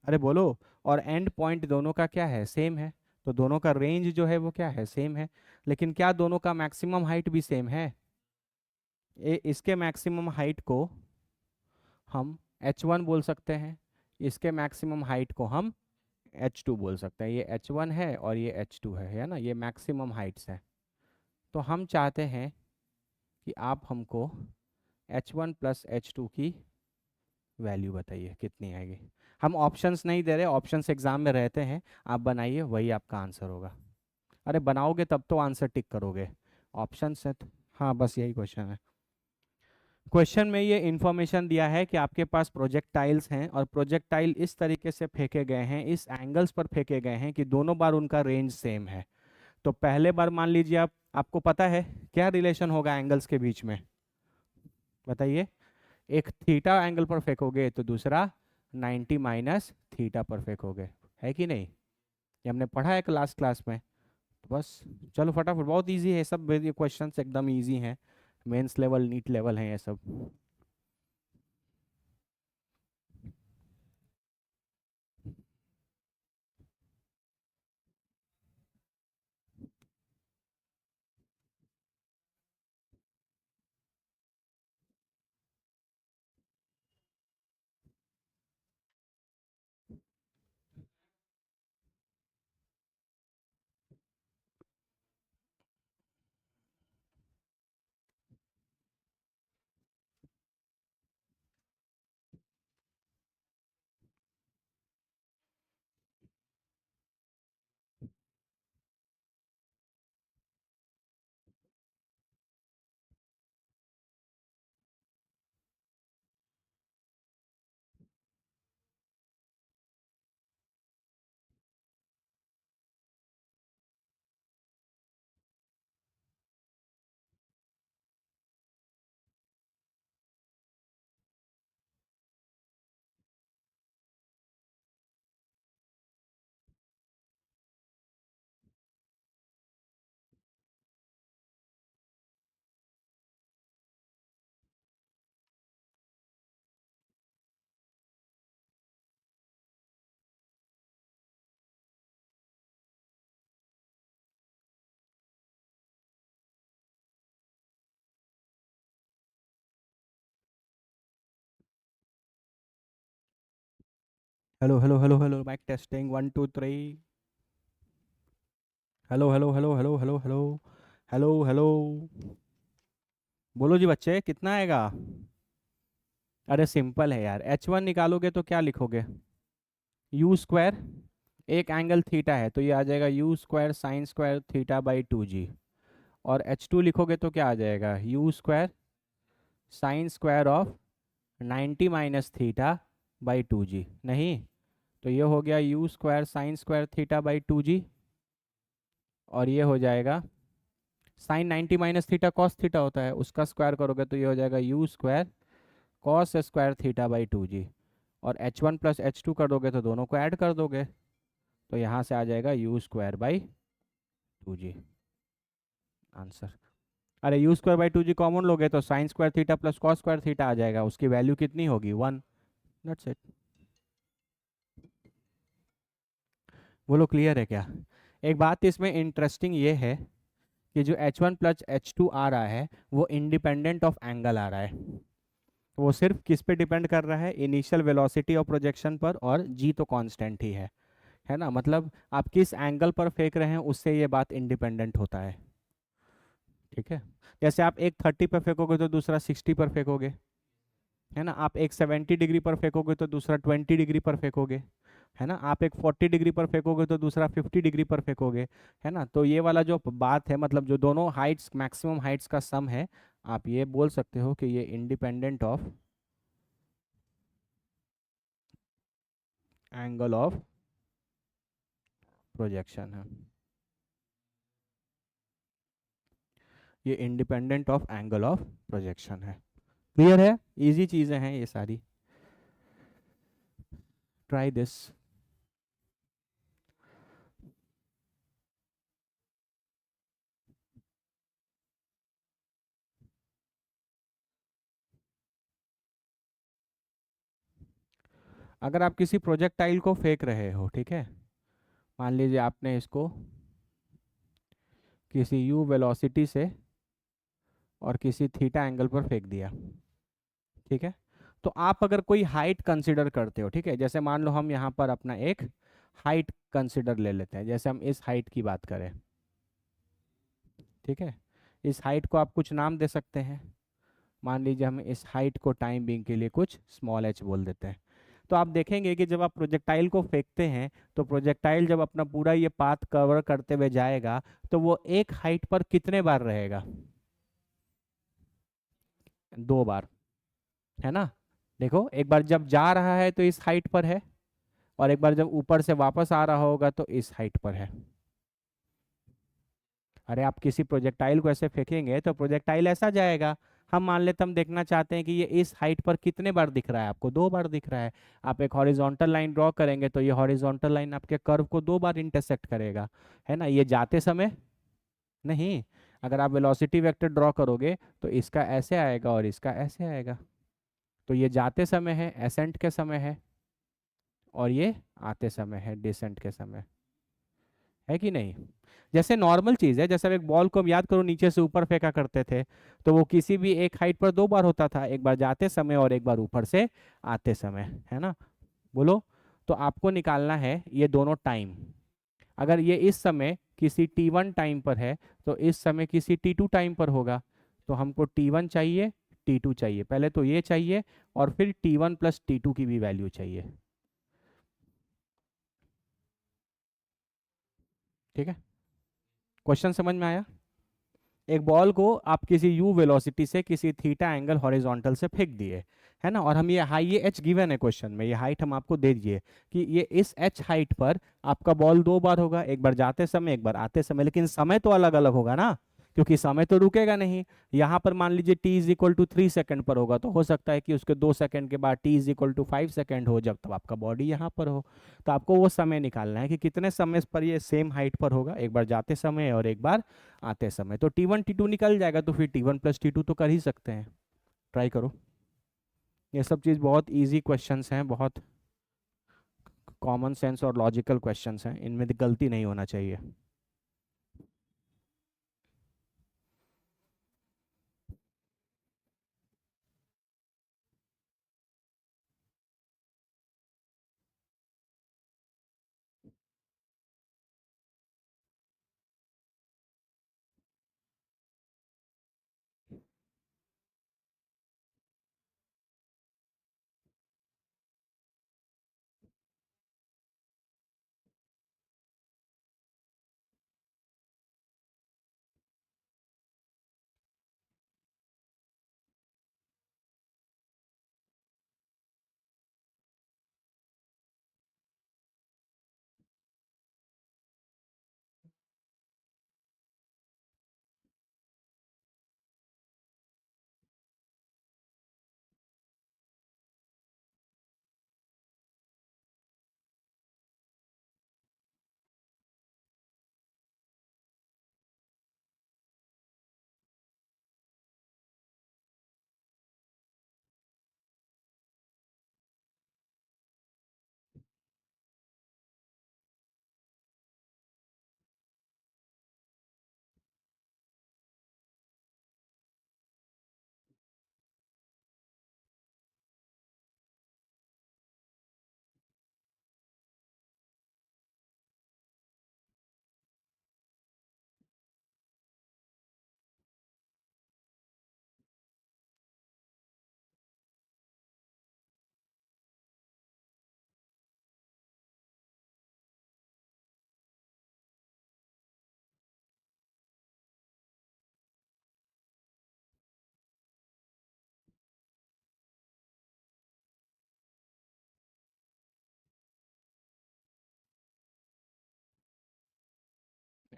अरे बोलो। और एंड पॉइंट दोनों का क्या है? सेम है। तो दोनों का रेंज जो है वो क्या है? सेम है। लेकिन क्या दोनों का मैक्सिमम हाइट भी सेम है? इसके मैक्सिमम हाइट को हम h1 बोल सकते हैं, इसके मैक्सिमम हाइट को हम h2 बोल सकते हैं। ये h1 है और ये h2 है ना? ये मैक्सिमम हाइट्स हैं। तो हम चाहते हैं कि आप हमको h1 प्लस h2 की वैल्यू बताइए कितनी आएगी। हम ऑप्शंस नहीं दे रहे, ऑप्शंस एग्जाम में रहते हैं, आप बनाइए, वही आपका आंसर होगा। अरे बनाओगे तब तो आंसर टिक करोगे, ऑप्शंस है तो। हाँ बस यही क्वेश्चन है। क्वेश्चन में ये इन्फॉर्मेशन दिया है कि आपके पास प्रोजेक्टाइल्स हैं और प्रोजेक्टाइल इस तरीके से फेंके गए हैं, इस एंगल्स पर फेंके गए हैं कि दोनों बार उनका रेंज सेम है। तो पहले बार मान लीजिए आपको पता है क्या रिलेशन होगा एंगल्स के बीच में? बताइए। एक थीटा एंगल पर फेंकोगे तो दूसरा 90 माइनस थीटा पर फेंकोगे, है कि नहीं? ये हमने पढ़ा है क्लास क्लास में। तो बस चलो फटाफट, बहुत इजी है सब, ये क्वेश्चंस एकदम इजी हैं, मेंस लेवल नीट लेवल हैं ये सब। Hello hello hello hello, mike testing 1 2 3। Hello hello hello hello hello hello hello hello. बोलो जी बच्चे, कितना आएगा? अरे सिंपल है यार, h1 निकालोगे तो क्या लिखोगे? यू स्क्वायर, एक एंगल थीटा है तो ये आ जाएगा you square sine square theta by 2g। और h2 लिखोगे तो क्या आ जाएगा? You square sine square of 90 minus theta by 2g। नहीं, तो ये हो गया you square sine square theta by 2g, और ये हो जाएगा sine 90 minus theta cos theta होता है, उसका स्क्वायर करोगे तो ये हो जाएगा you square cos square theta by 2g, और h1 प्लस h2 कर दोगे तो दोनों को ऐड कर दोगे, तो यहाँ से आ जाएगा you square by 2g answer. अरे U square by 2g common लोगे तो sine square theta plus cos square theta आ जाएगा, उसकी वैल्यू कितनी होगी 1। That's it. बोलो क्लियर है क्या? एक बात इसमें इंटरेस्टिंग ये है कि जो h1 प्लस h2 आ रहा है वो इंडिपेंडेंट ऑफ एंगल आ रहा है। वो सिर्फ किस पे डिपेंड कर रहा है? इनिशियल वेलोसिटी ऑफ प्रोजेक्शन पर, और g तो कांस्टेंट ही है ना। मतलब आप किस एंगल पर फेंक रहे हैं उससे ये बात इंडिपेंडेंट होता है। ठीक है। जैसे आप एक 30 पर फेंकोगे तो दूसरा 60 पर फेंकोगे, है ना। आप एक 70 डिग्री पर फेंकोगे तो दूसरा 20 डिग्री पर फेंकोगे, है ना। आप एक 40 डिग्री पर फेंकोगे तो दूसरा 50 डिग्री पर फेंकोगे, है ना। तो ये वाला जो बात है, मतलब जो दोनों हाइट्स मैक्सिमम हाइट्स का सम है, आप ये बोल सकते हो कि ये independent of angle of projection है। ये independent of angle of projection है। क्लियर है? इजी चीजें हैं ये सारी। Try this. अगर आप किसी प्रोजेक्टाइल को फेंक रहे हो, ठीक है, मान लीजिए आपने इसको किसी u वेलोसिटी से और किसी थीटा एंगल पर फेंक दिया, ठीक है। तो आप अगर कोई हाइट कंसिडर करते हो, ठीक है, जैसे मान लो हम यहाँ पर अपना एक हाइट कंसिडर ले लेते हैं, जैसे हम इस हाइट की बात करें, ठीक है। इस हाइट को आप कुछ नाम दे सकते हैं। मान लीजिए हम इस हाइट को टाइम बीइंग के लिए कुछ स्मॉल h बोल देते हैं। तो आप देखेंगे कि जब आप प्रोजेक्टाइल को फेंकते हैं तो प्रोजेक्टाइल जब अपना पूरा ये पाथ कवर करते हुए जाएगा तो वो एक हाइट पर कितने बार रहेगा? 2 बार, है ना। देखो, एक बार जब जा रहा है तो इस हाइट पर है, और एक बार जब ऊपर से वापस आ रहा होगा तो इस हाइट पर है। अरे आप किसी प्रोजेक्टाइल को ऐसे फेंकेंगे तो प्रोजेक्टाइल ऐसा जाएगा। हम मान लेते हम देखना चाहते हैं कि ये इस हाइट पर कितने बार दिख रहा है आपको, 2 बार दिख रहा है। आप एक हॉरिजॉन्टल लाइन ड्रॉ करेंगे तो ये हॉरिजॉन्टल लाइन आपके कर्व को 2 बार इंटरसेक्ट करेगा, है ना। ये जाते समय नहीं। अगर आप वेलोसिटी वेक्टर ड्रॉ करोगे तो इसका ऐसे आएगा और इसका ऐसे आएगा। तो ये जाते समय है, एसेंट के समय है, और ये आते समय है, डिसेंट के समय, है कि नहीं। जैसे नॉर्मल चीज है, जैसे अब एक बॉल को हम याद करो नीचे से ऊपर फेंका करते थे, तो वो किसी भी एक हाइट पर 2 बार होता था, एक बार जाते समय और एक बार ऊपर से आते समय, है ना। बोलो। तो आपको निकालना है ये दोनों टाइम। अगर ये इस समय किसी t1 टाइम पर है तो इस समय किसी t2 टाइम पर होगा। तो हमको t1 चाहिए, t2 चाहिए, पहले तो ये चाहिए, और फिर t1 प्लस t2 की भी वैल्यू चाहिए। ठीक है। क्वेश्चन समझ में आया? एक बॉल को आप किसी u वेलोसिटी से किसी थीटा एंगल हॉरिजॉन्टल से फेंक दिए, है ना। और हम ये हाई, ये h गिवन है क्वेश्चन में, ये हाइट हम आपको दे दिए कि ये इस h हाइट पर आपका बॉल 2 बार होगा, एक बार जाते समय एक बार आते समय, लेकिन समय तो अलग अलग होगा ना, क्योंकि समय तो रुकेगा नहीं। यहाँ पर मान लीजिए t is equal to 3 second पर होगा, तो हो सकता है कि उसके 2 सेकेंड के बाद t is equal to 5 second हो, जब तक आपका बॉडी यहाँ पर हो। तो आपको वो समय निकालना है कि कितने समय पर ये सेम हाइट पर होगा, एक बार जाते समय और एक बार आते समय। तो t1 t2 निकल जाएगा, तो फिर t1 प्लस t2 तो कर ही सकते हैं। ट्राई करो। ये सब चीज़ बहुत इजी क्वेश्चंस हैं, बहुत कॉमन सेंस और लॉजिकल क्वेश्चंस हैं, इनमें गलती नहीं होना चाहिए।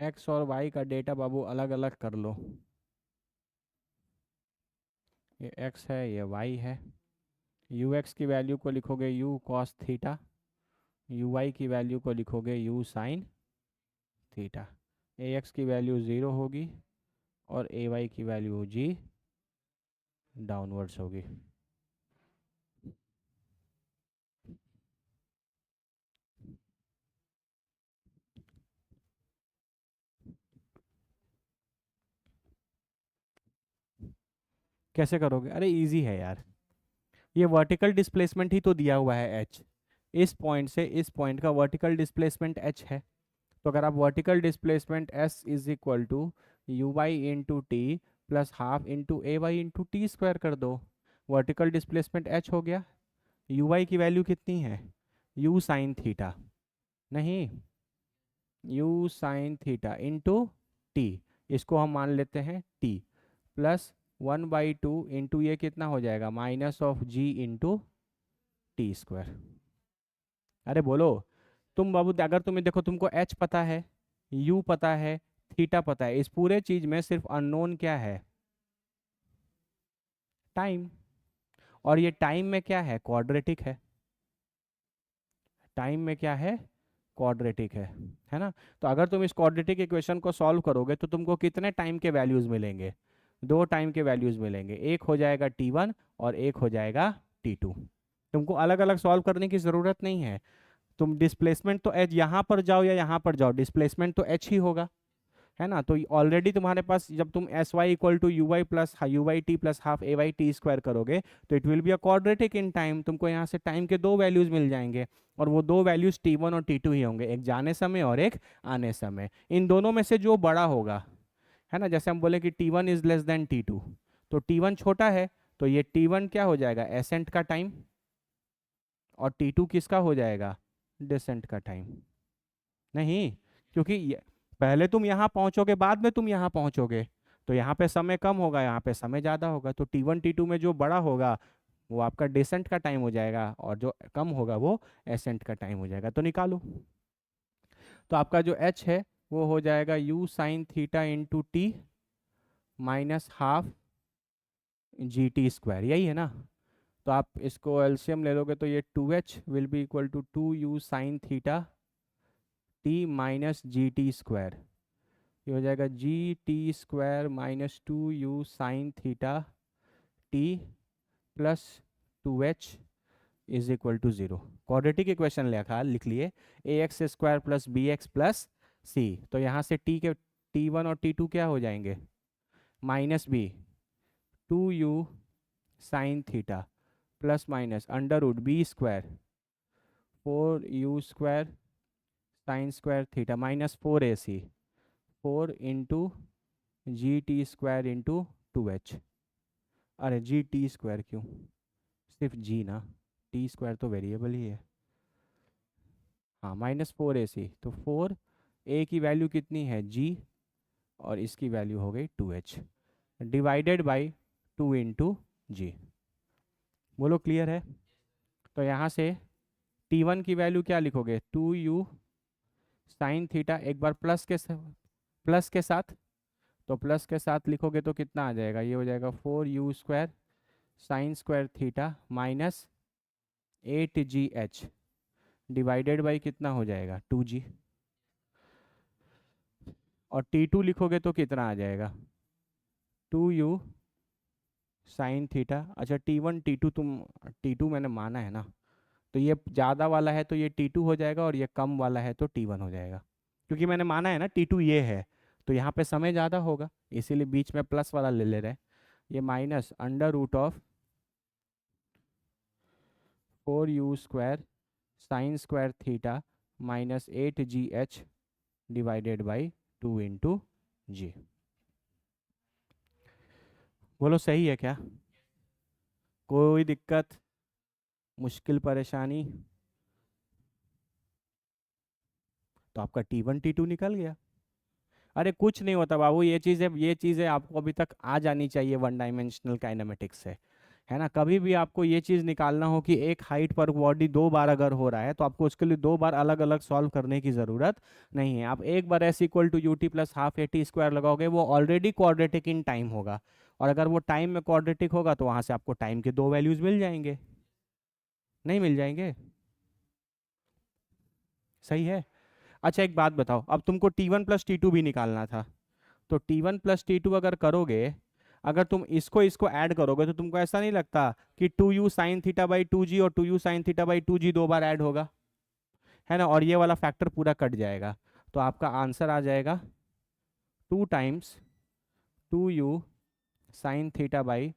एक्स और वाई का डेटा बाबू अलग अलग कर लो। ये एक्स है, ये वाई है। यू एक्स की वैल्यू को लिखोगे u cos theta, u y की वैल्यू को लिखोगे u sine theta. A x की वैल्यू 0 होगी और ए वाई की वैल्यू जी डाउनवर्ड्स होगी। कैसे करोगे? अरे इजी है यार, ये वर्टिकल डिस्प्लेसमेंट ही तो दिया हुआ है एच। इस पॉइंट से इस पॉइंट का वर्टिकल डिस्प्लेसमेंट एच है। तो अगर आप vertical displacement s is equal to you Y into T plus half into A Y into T square कर दो, वर्टिकल डिस्प्लेसमेंट एच हो गया। यू वाई की वैल्यू कितनी है? यू साइन थीटा, नहीं, you sine theta into T, इसको हम मान लेते हैं टी, प्लस 1/2 इंटू ये कितना हो जाएगा, minus of g into T square. अरे बोलो तुम बाबू, अगर तुम्हें देखो तुमको एच पता है, यू पता है, थीटा पता है, इस पूरे चीज में सिर्फ अननोन क्या है? टाइम। और ये टाइम में क्या है? क्वाड्रेटिक है। टाइम में क्या है? क्वाड्रेटिक है ना? तो अगर तुम इस क्वाड्रेटिक इक्वेशन को सॉल्व करोगे तो तुमको कितने टाइम के वैल्यूज मिलेंगे? दो टाइम के वैल्यूज मिलेंगे, एक हो जाएगा t1 और एक हो जाएगा t2। तुमको अलग अलग सॉल्व करने की ज़रूरत नहीं है। तुम डिस्प्लेसमेंट तो एच यहाँ पर जाओ या यहाँ पर जाओ, डिस्प्लेसमेंट तो एच ही होगा, है ना? तो ऑलरेडी तुम्हारे पास, जब तुम s y equal to you Y plus u y t plus half a y t square करोगे तो it will be a quadratic in time. तुमको यहाँ से टाइम के दो वैल्यूज मिल जाएंगे, और वो दो वैल्यूज टी1 और टी2 ही होंगे, एक जाने समय और एक आने समय। इन दोनों में से जो बड़ा होगा, है ना, जैसे हम बोले कि टी1 इज लेस देन टी2, तो टी1 छोटा है, तो ये टी1 क्या हो जाएगा? एसेंट का टाइम। और टी2 किसका हो जाएगा? डिसेंट का टाइम। नहीं, क्योंकि पहले तुम यहाँ पहुंचोगे, बाद में तुम यहाँ पहुंचोगे, तो यहाँ पे समय कम होगा, यहाँ पे समय ज़्यादा होगा, तो टी1 टी2 में जो बड़ा होगा वो आपका डिसेंट का टाइम हो जाएगा, और जो कम होगा वो एसेंट का टाइम हो जाएगा। तो निकालो। तो आपका जो एच है वो हो जाएगा you sine theta into T minus half ji T square, यही है ना? तो आप इसको एलसीएम ले लोगे तो ये 2h will be equal to 2u sine theta T minus G T square. ये हो जाएगा G T square minus 2u sine theta T plus 2h is equal to 0। Quadratic equation लिख लिए, A X square plus B X plus C. तो यहाँ से टी1 और टी2 क्या हो जाएंगे? Minus B 2u sine theta plus minus under root B square 4u square sine square theta minus 4ac 4 into G T square into 2h। अरे जी टी स्क्वायर क्यों, सिर्फ जी ना, टी स्क्वायर तो वेरिएबल ही है। हाँ, -4ac, तो 4a की value कितनी है? जी, और इसकी वैल्यू हो गई 2h divided by 2 into G. बोलो क्लियर है? तो यहाँ से t1 की वैल्यू क्या लिखोगे? 2u साइन थीटा, एक बार प्लस के साथ, तो प्लस के साथ लिखोगे तो कितना आ जाएगा? ये हो जाएगा 4u square sine square theta minus 8gh divided by कितना हो जाएगा? 2g। और t2 लिखोगे तो कितना आ जाएगा? 2u sine theta. अच्छा t1 t2 तुम, t2 मैंने माना है ना, तो ये ज़्यादा वाला है तो ये t2 हो जाएगा, और ये कम वाला है तो t1 हो जाएगा, क्योंकि मैंने माना है ना t2 ये है, तो यहाँ पे समय ज़्यादा होगा, इसीलिए बीच में प्लस वाला ले रहे हैं। ये minus under root of 4u square sine square theta minus 8gh divided by 2 into G. बोलो सही है क्या? कोई दिक्कत, मुश्किल, परेशानी? तो आपका t1 t2 निकल गया। अरे कुछ नहीं होता बाबू, ये चीज़ें आपको अभी तक आ जानी चाहिए वन डायमेंशनल काइनेमेटिक्स से। है ना। कभी भी आपको ये चीज़ निकालना हो कि एक हाइट पर बॉडी दो बार अगर हो रहा है तो आपको उसके लिए दो बार अलग अलग सॉल्व करने की ज़रूरत नहीं है। आप एक बार S equal to U T plus half A T square लगाओगे, वो ऑलरेडी क्वाड्रेटिक इन टाइम होगा, और अगर वो टाइम में क्वाड्रेटिक होगा तो वहाँ से आपको टाइम के दो वैल्यूज़ मिल जाएंगे, नहीं मिल जाएंगे? सही है। अच्छा एक बात बताओ, अब तुमको t one plus T two भी निकालना था, तो t one plus T two अगर करोगे, अगर तुम इसको इसको ऐड करोगे तो तुमको ऐसा नहीं लगता कि two U sine theta by two G और two U sine theta by two G दो बार ऐड होगा, है ना, और ये वाला फैक्टर पूरा कट जाएगा, तो आपका आंसर आ जाएगा two times two U sine theta by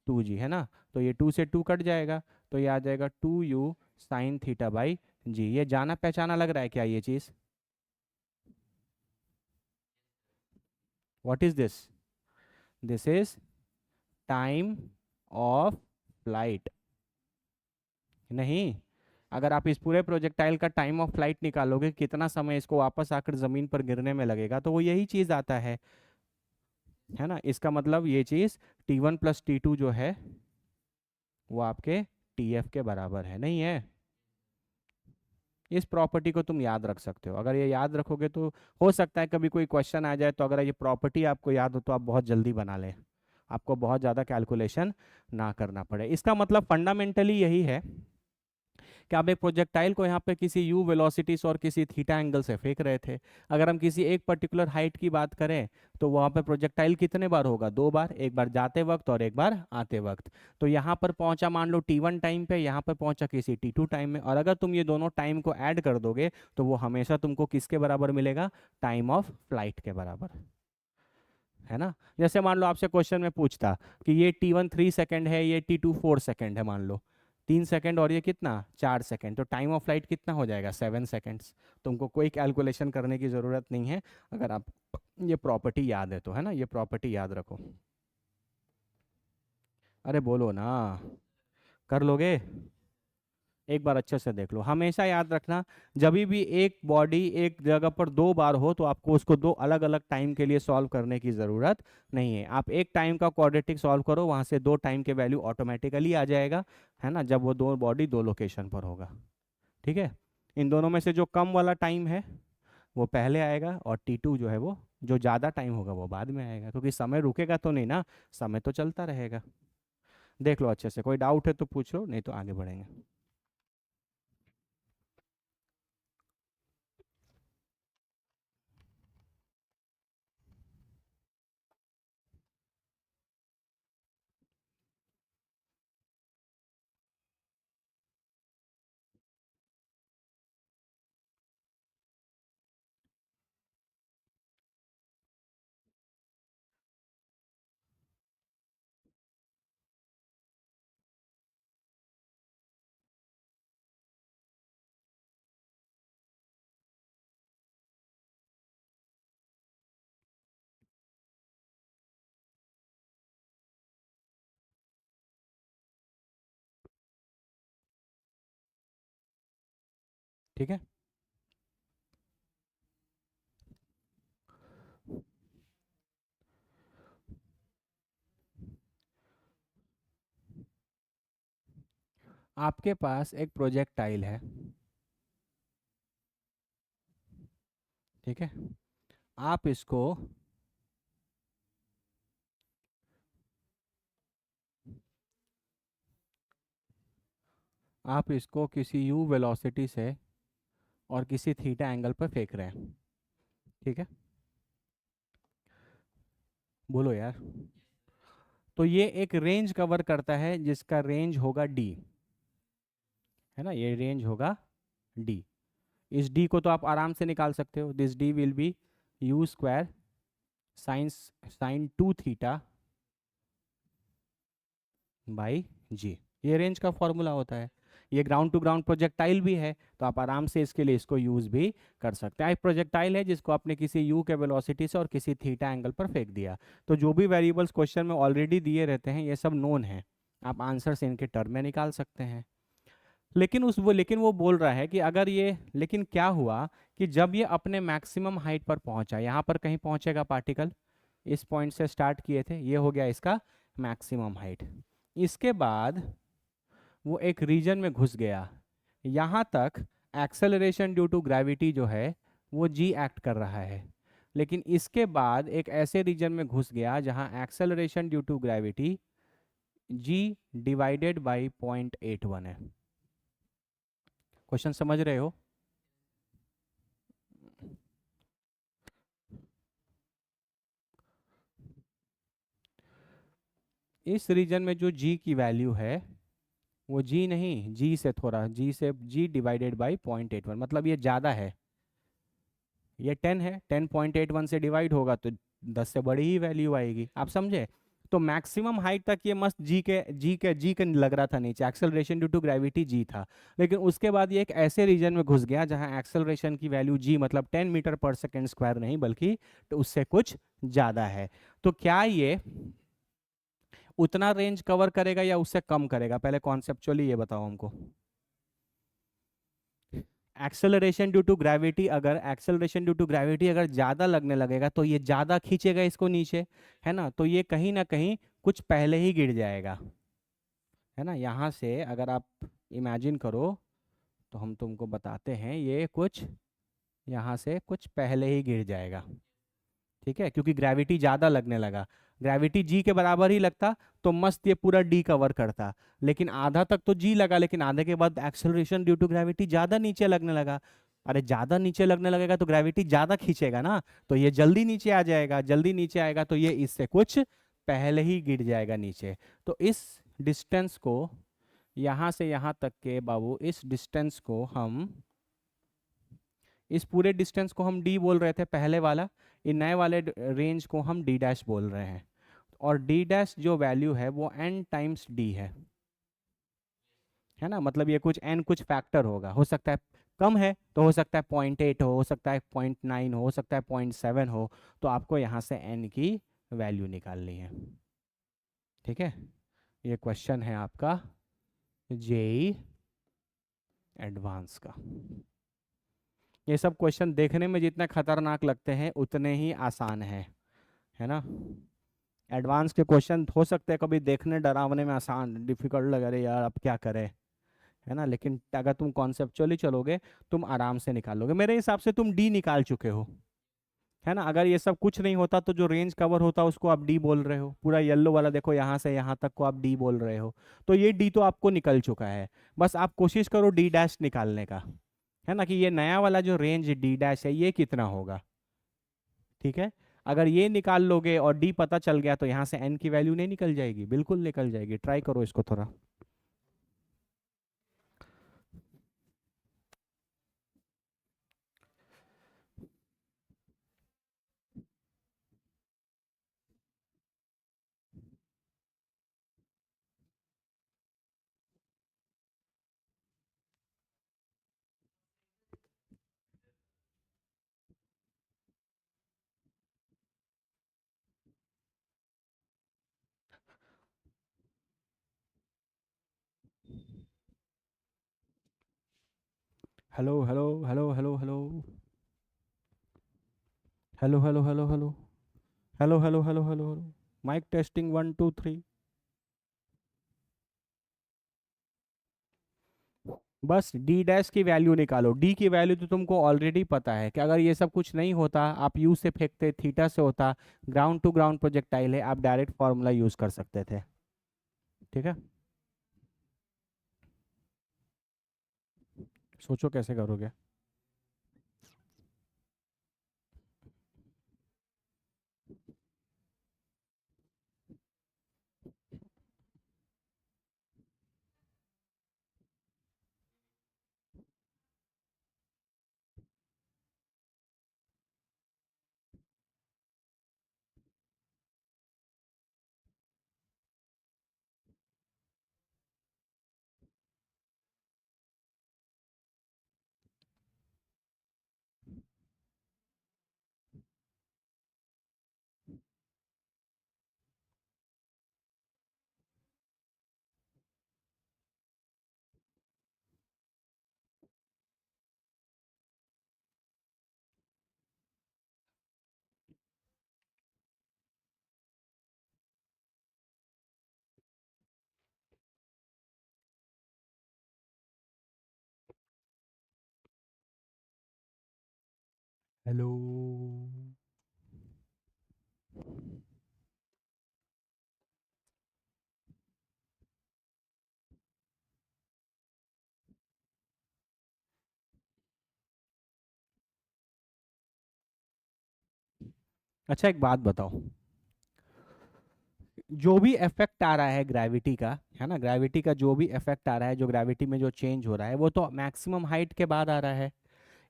two G, है ना। तो ये टू से टू कट जाएगा, तो ये आ जाएगा two U sine theta by G. ये जाना पहचाना लग रहा है क्या ये चीज़? What is this? This is time of flight. नहीं, अगर आप इस पूरे प्रोजेक्टाइल का टाइम ऑफ फ्लाइट निकालोगे, कितना समय इसको वापस आकर ज़मीन पर गिरने में लगेगा, तो वो यही चीज़ आता है ना। इसका मतलब ये चीज़ T one plus T two जो है वो आपके टी एफ के बराबर है, नहीं है? इस प्रॉपर्टी को तुम याद रख सकते हो, अगर ये याद रखोगे तो हो सकता है कभी कोई क्वेश्चन आ जाए तो अगर ये प्रॉपर्टी आपको याद हो तो आप बहुत जल्दी बना लें, आपको बहुत ज़्यादा कैलकुलेशन ना करना पड़े। इसका मतलब फंडामेंटली यही है कि आप एक प्रोजेक्टाइल को यहाँ पे किसी यू वेलोसिटीज और किसी थीटा एंगल से फेंक रहे थे। अगर हम किसी एक पर्टिकुलर हाइट की बात करें तो वहाँ पे प्रोजेक्टाइल कितने बार होगा? दो बार, एक बार जाते वक्त और एक बार आते वक्त। तो यहाँ पर पहुंचा मान लो T1 टाइम पे, यहाँ पर पहुंचा किसी T2 टाइम में, और अगर तुम ये दोनों टाइम को ऐड कर दोगे तो वो हमेशा तुमको किसके बराबर मिलेगा? टाइम ऑफ फ्लाइट के बराबर, है ना। जैसे मान लो आपसे क्वेश्चन में पूछता कि ये T1 3 सेकेंड है, ये T2 4 सेकेंड है, मान लो 3 सेकेंड और ये कितना 4 सेकेंड, तो टाइम ऑफ फ्लाइट कितना हो जाएगा? 7 सेकेंड्स। तुमको कोई कैलकुलेशन करने की ज़रूरत नहीं है, अगर आप ये प्रॉपर्टी याद है तो, है ना, ये प्रॉपर्टी याद रखो। अरे बोलो ना, कर लोगे? एक बार अच्छे से देख लो, हमेशा याद रखना, जब भी एक बॉडी एक जगह पर दो बार हो तो आपको उसको दो अलग अलग टाइम के लिए सॉल्व करने की ज़रूरत नहीं है। आप एक टाइम का क्वाड्रेटिक सॉल्व करो, वहाँ से दो टाइम के वैल्यू ऑटोमेटिकली आ जाएगा, है ना, जब वो दो बॉडी दो लोकेशन पर होगा। ठीक है, इन दोनों में से जो कम वाला टाइम है वो पहले आएगा, और T2 जो है वो जो ज़्यादा टाइम होगा वो बाद में आएगा, क्योंकि समय रुकेगा तो नहीं ना, समय तो चलता रहेगा। देख लो अच्छे से, कोई डाउट है तो पूछ लो, नहीं तो आगे बढ़ेंगे। ठीक है, आपके पास एक प्रोजेक्टाइल है, ठीक है, आप इसको किसी u वेलोसिटी से और किसी थीटा एंगल पर फेंक रहे हैं, ठीक है, बोलो यार। तो ये एक रेंज कवर करता है जिसका रेंज होगा d, है ना, ये रेंज होगा d। इस d को तो आप आराम से निकाल सकते हो, this d will be u square sine 2 theta by G. ये रेंज का फॉर्मूला होता है। ये ग्राउंड टू ग्राउंड प्रोजेक्टाइल भी है, तो आप आराम से इसके लिए इसको यूज़ भी कर सकते हैं। एक प्रोजेक्टाइल है जिसको आपने किसी यू के वेलोसिटी से और किसी थीटा एंगल पर फेंक दिया, तो जो भी वेरिएबल्स क्वेश्चन में ऑलरेडी दिए रहते हैं ये सब नोन है, आप आंसर से इनके टर्म में निकाल सकते हैं। लेकिन वो बोल रहा है कि अगर ये, लेकिन क्या हुआ कि जब ये अपने मैक्सिमम हाइट पर पहुंचा, यहाँ पर कहीं पहुंचेगा पार्टिकल, इस पॉइंट से स्टार्ट किए थे, ये हो गया इसका मैक्सिमम हाइट। इसके बाद वो एक रीजन में घुस गया। यहाँ तक एक्सेलरेशन ड्यू टू ग्रेविटी जो है वो जी एक्ट कर रहा है, लेकिन इसके बाद एक ऐसे रीजन में घुस गया जहाँ acceleration due to gravity g divided by 0.81 है। क्वेश्चन समझ रहे हो? इस रीजन में जो जी की वैल्यू है वो जी नहीं, जी से थोड़ा, जी से जी डिवाइडेड बाई 0.81, मतलब ये ज़्यादा है। ये 10 है, 10.81 से डिवाइड होगा तो 10 से बड़ी ही वैल्यू आएगी। आप समझे? तो मैक्सिमम हाइट तक ये मस्त जी के लग रहा था नीचे, एक्सेलरेशन ड्यू टू ग्रेविटी जी था। लेकिन उसके बाद ये एक ऐसे रीजन में घुस गया जहां एक्सेलरेशन की वैल्यू जी मतलब 10 मीटर पर सेकेंड स्क्वायर नहीं बल्कि तो उससे कुछ ज़्यादा है। तो क्या ये उतना रेंज कवर करेगा या उससे कम करेगा? पहले कॉन्सेप्चुअली ये बताओ हमको। एक्सेलरेशन ड्यू टू ग्रेविटी अगर ज़्यादा लगने लगेगा तो ये ज़्यादा खींचेगा इसको नीचे, है ना? तो ये कहीं ना कहीं कुछ पहले ही गिर जाएगा, है ना? यहाँ से अगर आप इमेजिन करो तो हम तुमको बताते हैं, ये कुछ यहाँ से कुछ पहले ही गिर जाएगा, ठीक है? क्योंकि ग्रेविटी ज़्यादा लगने लगा। ग्रेविटी जी के बराबर ही लगता तो मस्त ये पूरा डी कवर करता, लेकिन आधा तक तो जी लगा, लेकिन आधे के बाद एक्सेलरेशन ड्यू टू ग्रेविटी ज़्यादा नीचे लगने लगा। अरे ज़्यादा नीचे लगने लगेगा तो ग्रेविटी ज़्यादा खींचेगा ना, तो ये जल्दी नीचे आ जाएगा। जल्दी नीचे आएगा तो ये इससे कुछ पहले ही गिर जाएगा नीचे। तो इस डिस्टेंस को, यहाँ से यहाँ तक के बाबू, इस डिस्टेंस को हम, इस पूरे डिस्टेंस को हम डी बोल रहे थे पहले वाला, इन नए वाले रेंज को हम डी डैश बोल रहे हैं। और डी डैश जो वैल्यू है वो n टाइम्स डी है ना? मतलब ये कुछ n कुछ फैक्टर होगा, हो सकता है कम है तो हो सकता है 0.8 हो सकता है 0.9 हो सकता है 0.7 हो। तो आपको यहाँ से n की वैल्यू निकालनी है, ठीक है? ये क्वेश्चन है आपका जेई एडवांस का। ये सब क्वेश्चन देखने में जितने खतरनाक लगते हैं उतने ही आसान है ना? एडवांस के क्वेश्चन हो सकते हैं कभी देखने डरावने में आसान, डिफिकल्ट लगे, अरे यार अब क्या करें, है ना? लेकिन अगर तुम कॉन्सेप्चुअली चलोगे तुम आराम से निकाल लोगे। मेरे हिसाब से तुम डी निकाल चुके हो, है ना? अगर ये सब कुछ नहीं होता तो जो रेंज कवर होता उसको आप डी बोल रहे हो, पूरा येलो वाला देखो यहाँ से यहाँ तक को आप डी बोल रहे हो। तो ये डी तो आपको निकल चुका है। बस आप कोशिश करो डी डैश निकालने का, है ना? कि ये नया वाला जो रेंज डी डैश है ये कितना होगा, ठीक है? अगर ये निकाल लोगे और डी पता चल गया तो यहाँ से एन की वैल्यू नहीं निकल जाएगी? बिल्कुल निकल जाएगी। ट्राई करो इसको थोड़ा। Hello hello hello hello hello hello hello hello hello hello hello hello hello hello. Mike testing 1 2 3। बस डी डैश की वैल्यू निकालो। डी की वैल्यू तो तुमको ऑलरेडी पता है कि अगर ये सब कुछ नहीं होता, आप यू से फेंकते, थीटा से होता, ग्राउंड टू ग्राउंड प्रोजेक्टाइल है, आप डायरेक्ट फार्मूला यूज कर सकते थे, ठीक है? सोचो कैसे करोगे। हेलो। अच्छा एक बात बताओ, जो भी इफेक्ट आ रहा है ग्रेविटी का, है ना, ग्रेविटी का जो भी इफेक्ट आ रहा है, जो ग्रेविटी में जो चेंज हो रहा है वो तो मैक्सिमम हाइट के बाद आ रहा है।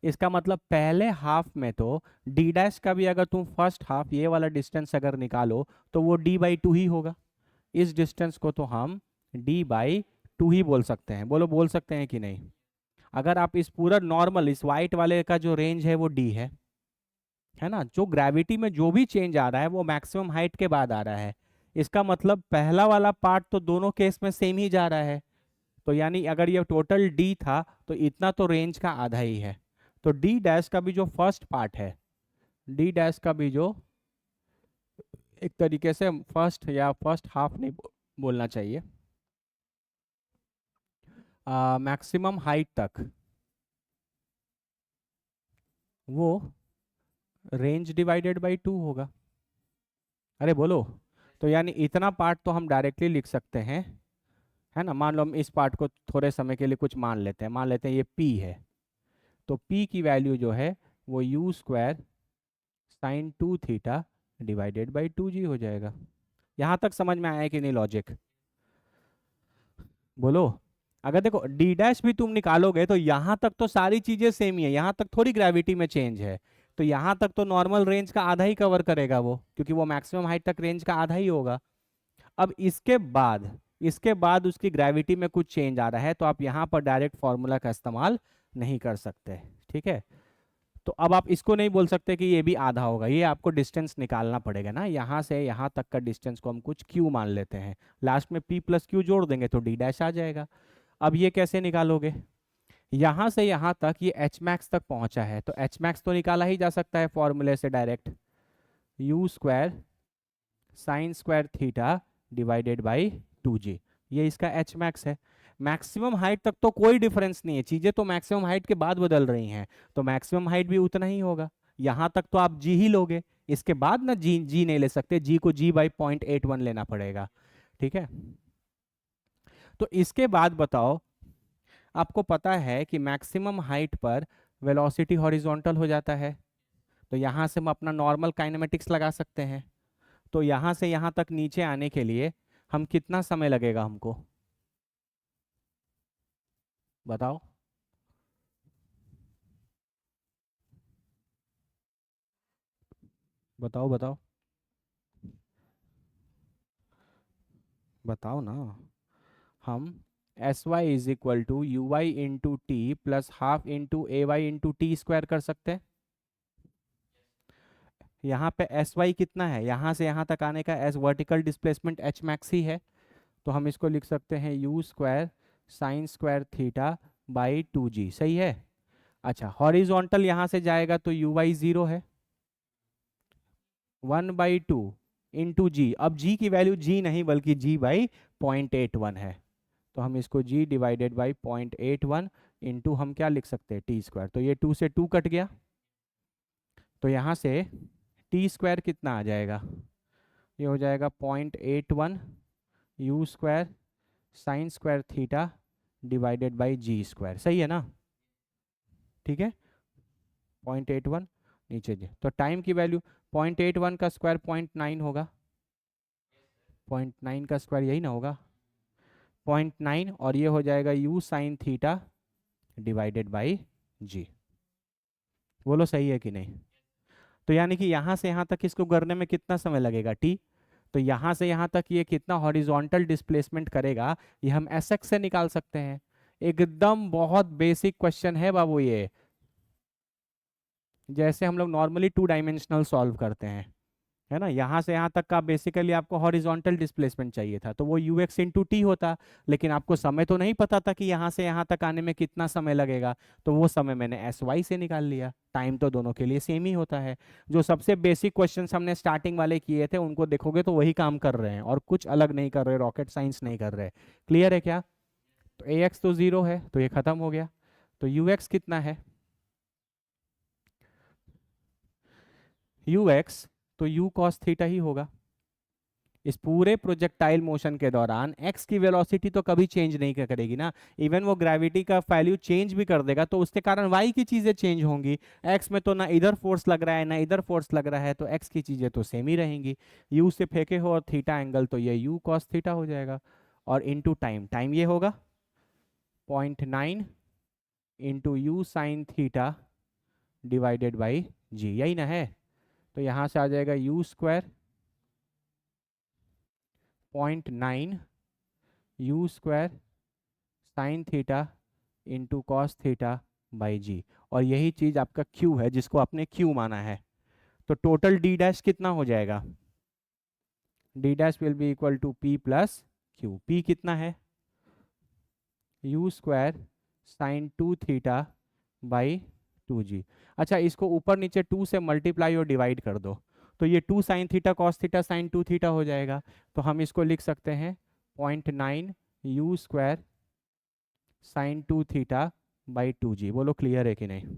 इसका मतलब पहले हाफ में तो डी डैश का भी अगर तुम फर्स्ट हाफ ये वाला डिस्टेंस अगर निकालो तो वो d/2 ही होगा। इस डिस्टेंस को तो हम d/2 ही बोल सकते हैं। बोलो बोल सकते हैं कि नहीं? अगर आप इस पूरा नॉर्मल इस वाइट वाले का जो रेंज है वो d है ना, जो ग्रेविटी में जो भी चेंज आ रहा है वो मैक्सिमम हाइट के बाद आ रहा है। इसका मतलब पहला वाला पार्ट तो दोनों केस में सेम ही जा रहा है। तो यानी अगर ये टोटल डी था तो इतना तो रेंज का आधा ही है। तो डी डैश का भी जो फर्स्ट पार्ट है, डी डैश का भी जो एक तरीके से फर्स्ट या फर्स्ट हाफ नहीं बोलना चाहिए, मैक्सिमम हाइट तक, वो रेंज डिवाइडेड बाई 2 होगा। अरे बोलो। तो यानी इतना पार्ट तो हम डायरेक्टली लिख सकते हैं, है ना। मान लो हम इस पार्ट को थोड़े समय के लिए कुछ मान लेते हैं, मान लेते हैं ये p है। तो p की वैल्यू जो है वो u² sin 2 theta divided by 2g हो जाएगा। यहाँ तक समझ में आया कि नहीं लॉजिक? बोलो। अगर देखो डी डैश भी तुम निकालोगे तो यहाँ तक तो सारी चीजें सेम ही है, यहाँ तक थोड़ी ग्रेविटी में चेंज है। तो यहाँ तक तो नॉर्मल रेंज का आधा ही कवर करेगा वो, क्योंकि वो मैक्सिमम हाइट तक रेंज का आधा ही होगा। अब इसके बाद उसकी ग्रेविटी में कुछ चेंज आ रहा है तो आप यहाँ पर डायरेक्ट फॉर्मूला का इस्तेमाल नहीं कर सकते, ठीक है। तो अब आप इसको नहीं बोल सकते कि ये भी आधा होगा, ये आपको डिस्टेंस निकालना पड़ेगा ना। यहाँ से यहाँ तक का डिस्टेंस को हम कुछ क्यू मान लेते हैं, लास्ट में p प्लस क्यू जोड़ देंगे तो डी डैश आ जाएगा। अब ये कैसे निकालोगे? यहाँ से यहाँ तक ये एच मैक्स तक पहुंचा है तो एच मैक्स तो निकाला ही जा सकता है फॉर्मूले से direct, u² sin² theta divided by 2g। ये इसका एच मैक्स है। मैक्सिमम हाइट तक तो कोई डिफरेंस नहीं है, चीजें तो मैक्सिमम हाइट के बाद बदल रही हैं, तो मैक्सिमम हाइट भी उतना ही होगा। यहाँ तक तो आप जी ही लोगे, इसके बाद ना जी नहीं ले सकते, जी को g/0.81 लेना पड़ेगा, ठीक है। तो इसके बाद बताओ, आपको पता है कि मैक्सिमम हाइट पर वेलोसिटी हॉरिजॉन्टल हो जाता है, तो यहाँ से हम अपना नॉर्मल काइनेमेटिक्स लगा सकते हैं। तो यहाँ से यहाँ तक नीचे आने के लिए हम कितना समय लगेगा हमको? बताओ। बताओ बताओ। बताओ ना। हम s Y is equal to you Y into T plus half into A Y into T square कर सकते हैं। यहाँ पे एस वाई कितना है, यहाँ से यहाँ तक आने का S vertical displacement H max ही है, तो हम इसको लिख सकते हैं u²sin² थीटा बाई 2g, सही है। अच्छा हॉरिजॉन्टल यहाँ से जाएगा तो यू वाई 0 है, 1/2 इंटू जी। अब जी की वैल्यू जी नहीं बल्कि g/0.81 है, तो हम इसको g डिवाइडेड बाई 0.81 इंटू हम क्या लिख सकते हैं t²। तो ये 2 से 2 कट गया, तो यहाँ से t² कितना आ जाएगा? ये हो जाएगा 0.81 u²sin² theta divided by g², सही है ना? ठीक है, 0.81 नीचे जी। तो टाइम की वैल्यू 0.81 का स्क्वायर 0.9 होगा, 0.9 का स्क्वायर यही ना होगा, 0.9, और ये हो जाएगा u sin theta divided by G. बोलो सही है कि नहीं? तो यानी कि यहाँ से यहाँ तक इसको करने में कितना समय लगेगा t। तो यहाँ से यहाँ तक ये कितना हॉरिजॉन्टल डिस्प्लेसमेंट करेगा ये हम एस एक्स से निकाल सकते हैं। एकदम बहुत बेसिक क्वेश्चन है बाबू ये, जैसे हम लोग नॉर्मली 2 डायमेंशनल सॉल्व करते हैं, है ना। यहाँ से यहाँ तक का बेसिकली आपको हॉरिजॉन्टल डिस्प्लेसमेंट चाहिए था तो वो यू एक्स इंटू टी होता, लेकिन आपको समय तो नहीं पता था कि यहाँ से यहाँ तक आने में कितना समय लगेगा, तो वो समय मैंने एस वाई से निकाल लिया। टाइम तो दोनों के लिए सेम ही होता है। जो सबसे बेसिक क्वेश्चन हमने स्टार्टिंग वाले किए थे उनको देखोगे तो वही काम कर रहे हैं और कुछ अलग नहीं कर रहे, रॉकेट साइंस नहीं कर रहे। क्लियर है क्या? तो ए एक्स तो 0 है तो ये खत्म हो गया, तो यू एक्स कितना है? यू एक्स, तो यू कॉस थीटा ही होगा। इस पूरे प्रोजेक्टाइल मोशन के दौरान एक्स की वेलोसिटी तो कभी चेंज नहीं करेगी ना, इवन वो ग्रेविटी का वैल्यू चेंज भी कर देगा तो उसके कारण वाई की चीजें चेंज होंगी। एक्स में तो ना इधर फोर्स लग रहा है ना इधर फोर्स लग रहा है, तो एक्स की चीजें तो सेम ही रहेंगी। यू से फेंके हो और थीटा एंगल, तो ये यू कॉस थीटा हो जाएगा। और इनटू टाइम, टाइम ये होगा 0.9 into U sine theta divided by G, यही ना है। तो यहाँ से आ जाएगा you square 0.9 U square sine theta into cos theta by G. और यही चीज आपका क्यू है जिसको आपने क्यू माना है। तो टोटल डी डैश कितना हो जाएगा? D dash will be equal to p plus q. P कितना है? You square sine 2 theta by 2 g. अच्छा, इसको ऊपर नीचे 2 से मल्टीप्लाई और डिवाइड कर दो, तो ये 2 sine theta cos theta sine 2 theta हो जाएगा। तो हम इसको लिख सकते हैं 0.9 U square sine 2 theta by 2 जी। बोलो क्लियर है कि नहीं?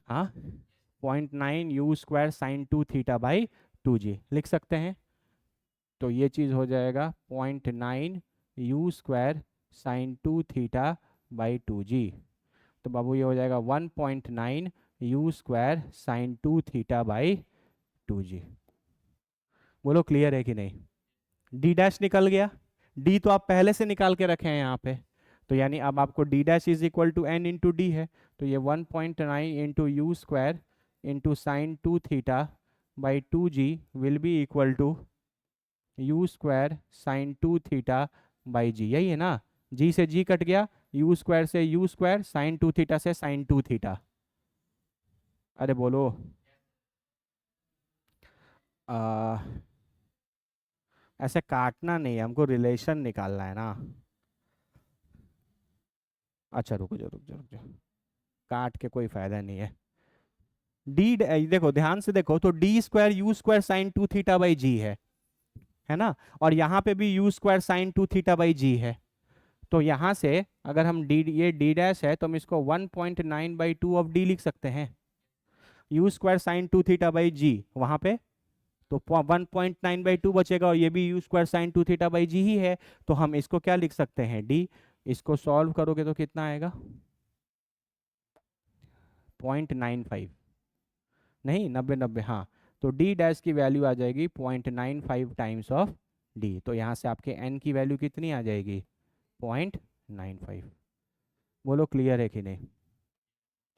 हाँ, 0.9 U square sine 2 theta by 2 जी लिख सकते हैं। तो ये चीज़ हो जाएगा 0.9 U square sine 2 theta by 2 जी। तो बाबू ये हो जाएगा 1.9 you square sine 2 theta by 2 जी। बोलो क्लियर है कि नहीं? डी डैश निकल गया। डी तो आप पहले से निकाल के रखे हैं यहाँ पे, तो यानी अब आपको D dash is equal to N into D है। तो ये 1.9 into U square into sine 2 theta by 2 G will be equal to U square sine 2 theta by G, यही है ना? जी से जी कट गया, यू स्क्वायर से यू स्क्वायर, साइन 2 थीटा से साइन 2 थीटा। अरे बोलो। आ, ऐसे काटना नहीं है, हमको रिलेशन निकालना है ना। अच्छा रुको जो रुक जाओ रुक जाओ, काट के कोई फायदा नहीं है। डी देखो ध्यान से देखो, तो D square U square sine 2 theta by G है ना? और यहाँ पे भी U square sine 2 theta by G है। तो यहाँ से अगर हम डी, ये डी डैश है तो हम इसको 1.9/2 ऑफ डी लिख सकते हैं। U square sine 2 theta by G वहाँ पे, तो 1.9/2 बचेगा, और ये भी U square sine 2 theta by G ही है। तो हम इसको क्या लिख सकते हैं? डी। इसको सॉल्व करोगे तो कितना आएगा? 0.95, नहीं 90 90, हाँ। तो डी डैश की वैल्यू आ जाएगी 0.95 टाइम्स ऑफ डी। तो यहाँ से आपके एन की वैल्यू कितनी आ जाएगी? 0.95। बोलो क्लियर है कि नहीं?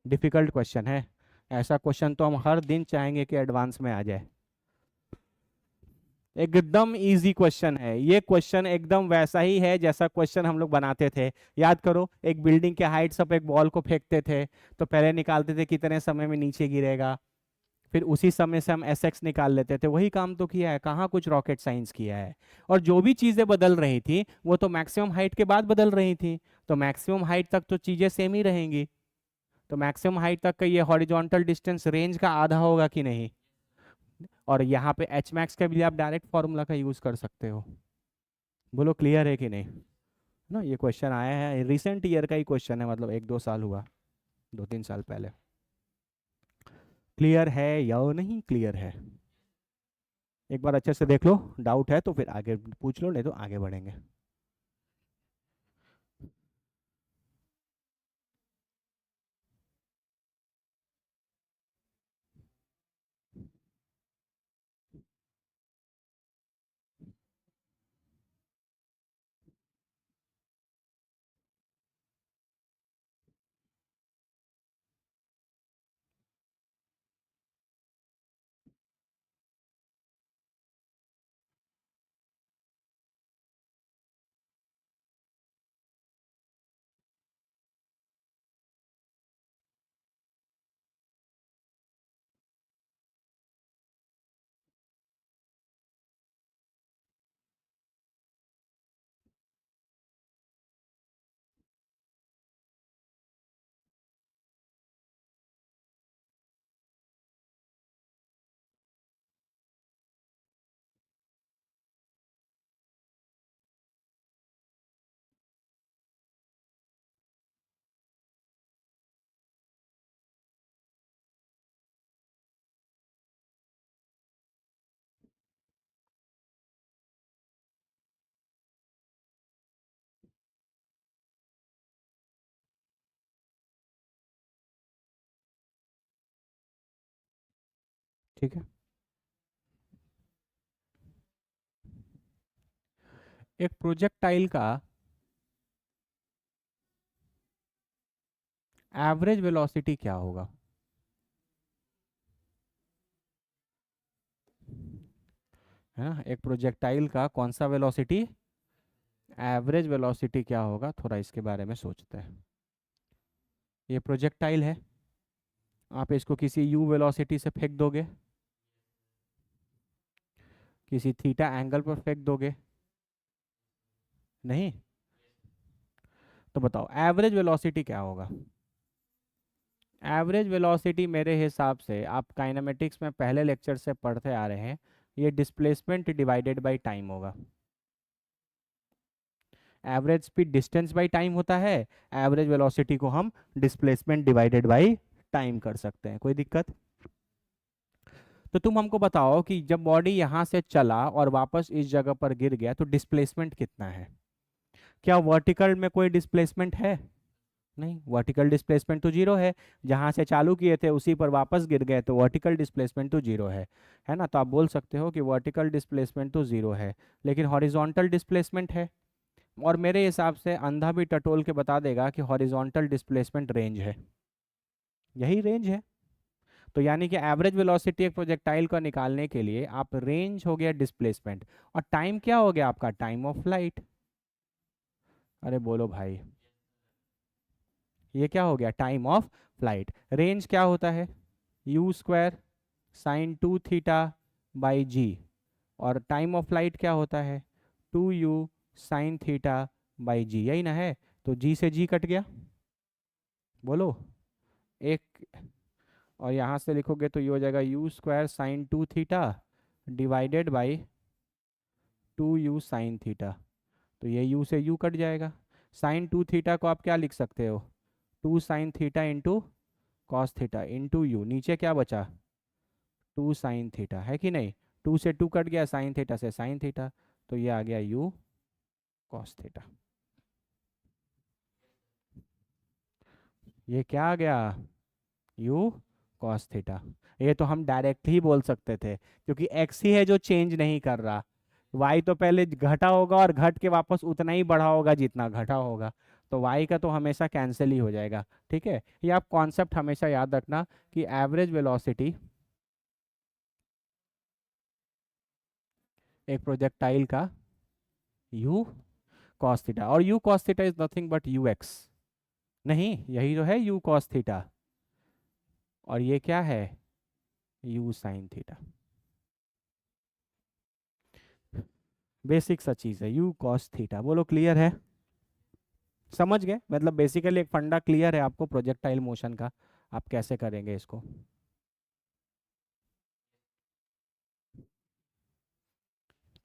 डिफिकल्ट क्वेश्चन है। ऐसा क्वेश्चन तो हम हर दिन चाहेंगे कि एडवांस में आ जाए। एकदम इजी क्वेश्चन है ये। क्वेश्चन एकदम वैसा ही है जैसा क्वेश्चन हम लोग बनाते थे। याद करो, एक बिल्डिंग के हाइट से एक बॉल को फेंकते थे, तो पहले निकालते थे कितने समय में नीचे गिरेगा, फिर उसी समय से हम एस एक्स निकाल लेते थे। वही काम तो किया है, कहाँ कुछ रॉकेट साइंस किया है। और जो भी चीज़ें बदल रही थी वो तो मैक्सिमम हाइट के बाद बदल रही थी, तो मैक्सिमम हाइट तक तो चीज़ें सेम ही रहेंगी। तो मैक्सिमम हाइट तक का ये हॉरिजॉन्टल डिस्टेंस रेंज का आधा होगा कि नहीं? और यहाँ पे एच मैक्स का भी आप डायरेक्ट फॉर्मूला का यूज़ कर सकते हो। बोलो क्लियर है कि नहीं? ना ये क्वेश्चन आया है रिसेंट ईयर का ही क्वेश्चन है, मतलब 1 2 साल हुआ, 2 3 साल पहले। क्लियर है या नहीं क्लियर है? एक बार अच्छे से देख लो, डाउट है तो फिर आगे पूछ लो, नहीं तो आगे बढ़ेंगे। ठीक है। एक प्रोजेक्टाइल का एवरेज वेलोसिटी क्या होगा? है ना, एक प्रोजेक्टाइल का कौन सा वेलोसिटी, एवरेज वेलोसिटी क्या होगा, थोड़ा इसके बारे में सोचते हैं। ये प्रोजेक्टाइल है, आप इसको किसी यू वेलोसिटी से फेंक दोगे, किसी थीटा एंगल पर फेंक दोगे, नहीं? तो बताओ एवरेज वेलोसिटी क्या होगा? एवरेज वेलोसिटी मेरे हिसाब से आप काइनेमेटिक्स में पहले लेक्चर से पढ़ते आ रहे हैं, ये डिस्प्लेसमेंट डिवाइडेड बाय टाइम होगा। Average speed distance by time होता है, एवरेज वेलोसिटी को हम डिस्प्लेसमेंट डिवाइडेड बाय टाइम कर सकते हैं। कोई दिक्कत? तो तुम हमको बताओ कि जब बॉडी यहाँ से चला और वापस इस जगह पर गिर गया तो डिस्प्लेसमेंट कितना है? क्या वर्टिकल में कोई डिस्प्लेसमेंट है? नहीं, वर्टिकल डिस्प्लेसमेंट तो जीरो है। जहाँ से चालू किए थे उसी पर वापस गिर गए तो वर्टिकल डिस्प्लेसमेंट तो जीरो है ना? तो आप बोल सकते हो कि वर्टिकल डिस्प्लेसमेंट तो जीरो है, लेकिन हॉरिजॉन्टल डिस्प्लेसमेंट है। और मेरे हिसाब से अंधा भी टटोल के बता देगा कि हॉरिजॉन्टल डिस्प्लेसमेंट रेंज है, यही रेंज है। तो यानी कि एवरेज वेलोसिटी एक प्रोजेक्टाइल को निकालने के लिए आप रेंज हो गया डिस्प्लेसमेंट, और टाइम क्या हो गया आपका, टाइम ऑफ फ्लाइट। अरे बोलो भाई, ये क्या हो गया, टाइम ऑफ फ्लाइट। रेंज क्या होता है, you square sine 2 theta by G, और टाइम ऑफ फ्लाइट क्या होता है, 2u sine theta by G, यही ना है? तो जी से जी कट गया, बोलो एक, और यहाँ से लिखोगे तो ये हो जाएगा you square sine 2 theta divided by 2u sine theta. तो ये u से u कट जाएगा। साइन 2 थीटा को आप क्या लिख सकते हो, 2 sign theta into cos theta into you, नीचे क्या बचा, 2 साइन थीटा, है कि नहीं? 2 से 2 कट गया, साइन थीटा से साइन थीटा, तो ये आ गया u कॉस थीटा। ये क्या आ गया, u कॉस थीटा। ये तो हम डायरेक्ट ही बोल सकते थे, क्योंकि x ही है जो चेंज नहीं कर रहा, y तो पहले घटा होगा और घट के वापस उतना ही बढ़ा होगा जितना घटा होगा, तो y का तो हमेशा कैंसिल ही हो जाएगा। ठीक है, ये आप कॉन्सेप्ट हमेशा याद रखना कि एवरेज वेलोसिटी एक प्रोजेक्टाइल का u कॉस थीटा, और u cos theta is nothing but ux, नहीं यही तो है u कॉस थीटा, और ये क्या है, u साइन थीटा। बेसिक सा चीज़ है u कॉस थीटा, बोलो क्लियर है? समझ गए? मतलब बेसिकली एक फंडा क्लियर है आपको प्रोजेक्टाइल मोशन का, आप कैसे करेंगे इसको।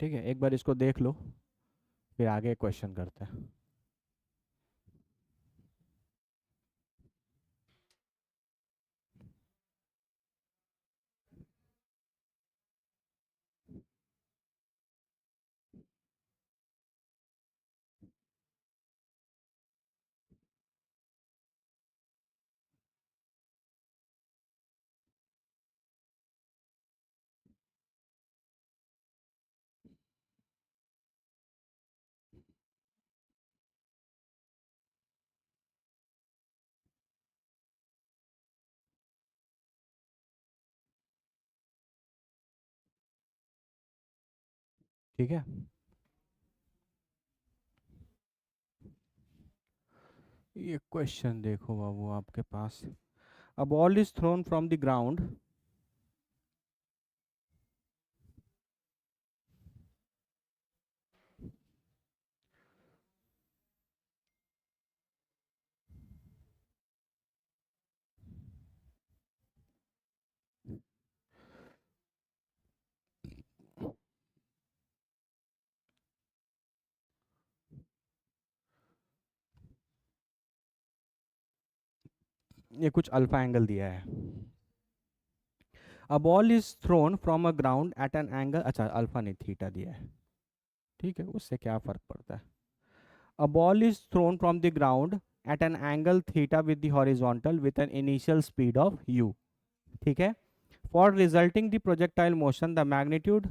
ठीक है, एक बार इसको देख लो, फिर आगे क्वेश्चन करते हैं। ठीक है, ये क्वेश्चन देखो बाबू आपके पास, a ball is thrown from the ground, ये कुछ अल्फा एंगल दिया है, a ball is thrown from a ground at an angle, अच्छा अल्फा नहीं थीटा दिया है, ठीक है, उससे क्या फर्क पड़ता है। A ball is thrown from the ground at an angle theta with the horizontal with an initial speed of u, ठीक है। For resulting the projectile motion, the magnitude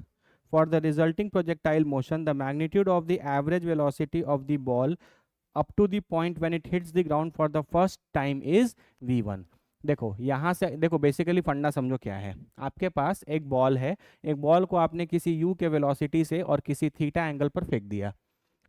for the resulting projectile motion, the magnitude of the average velocity of the ball up to the point when it hits the ground for the first time is v1। देखो यहाँ से देखो, basically फंडा समझो क्या है। आपके पास एक बॉल है, एक बॉल को आपने किसी u के वेलोसिटी से और किसी थीटा एंगल पर फेंक दिया,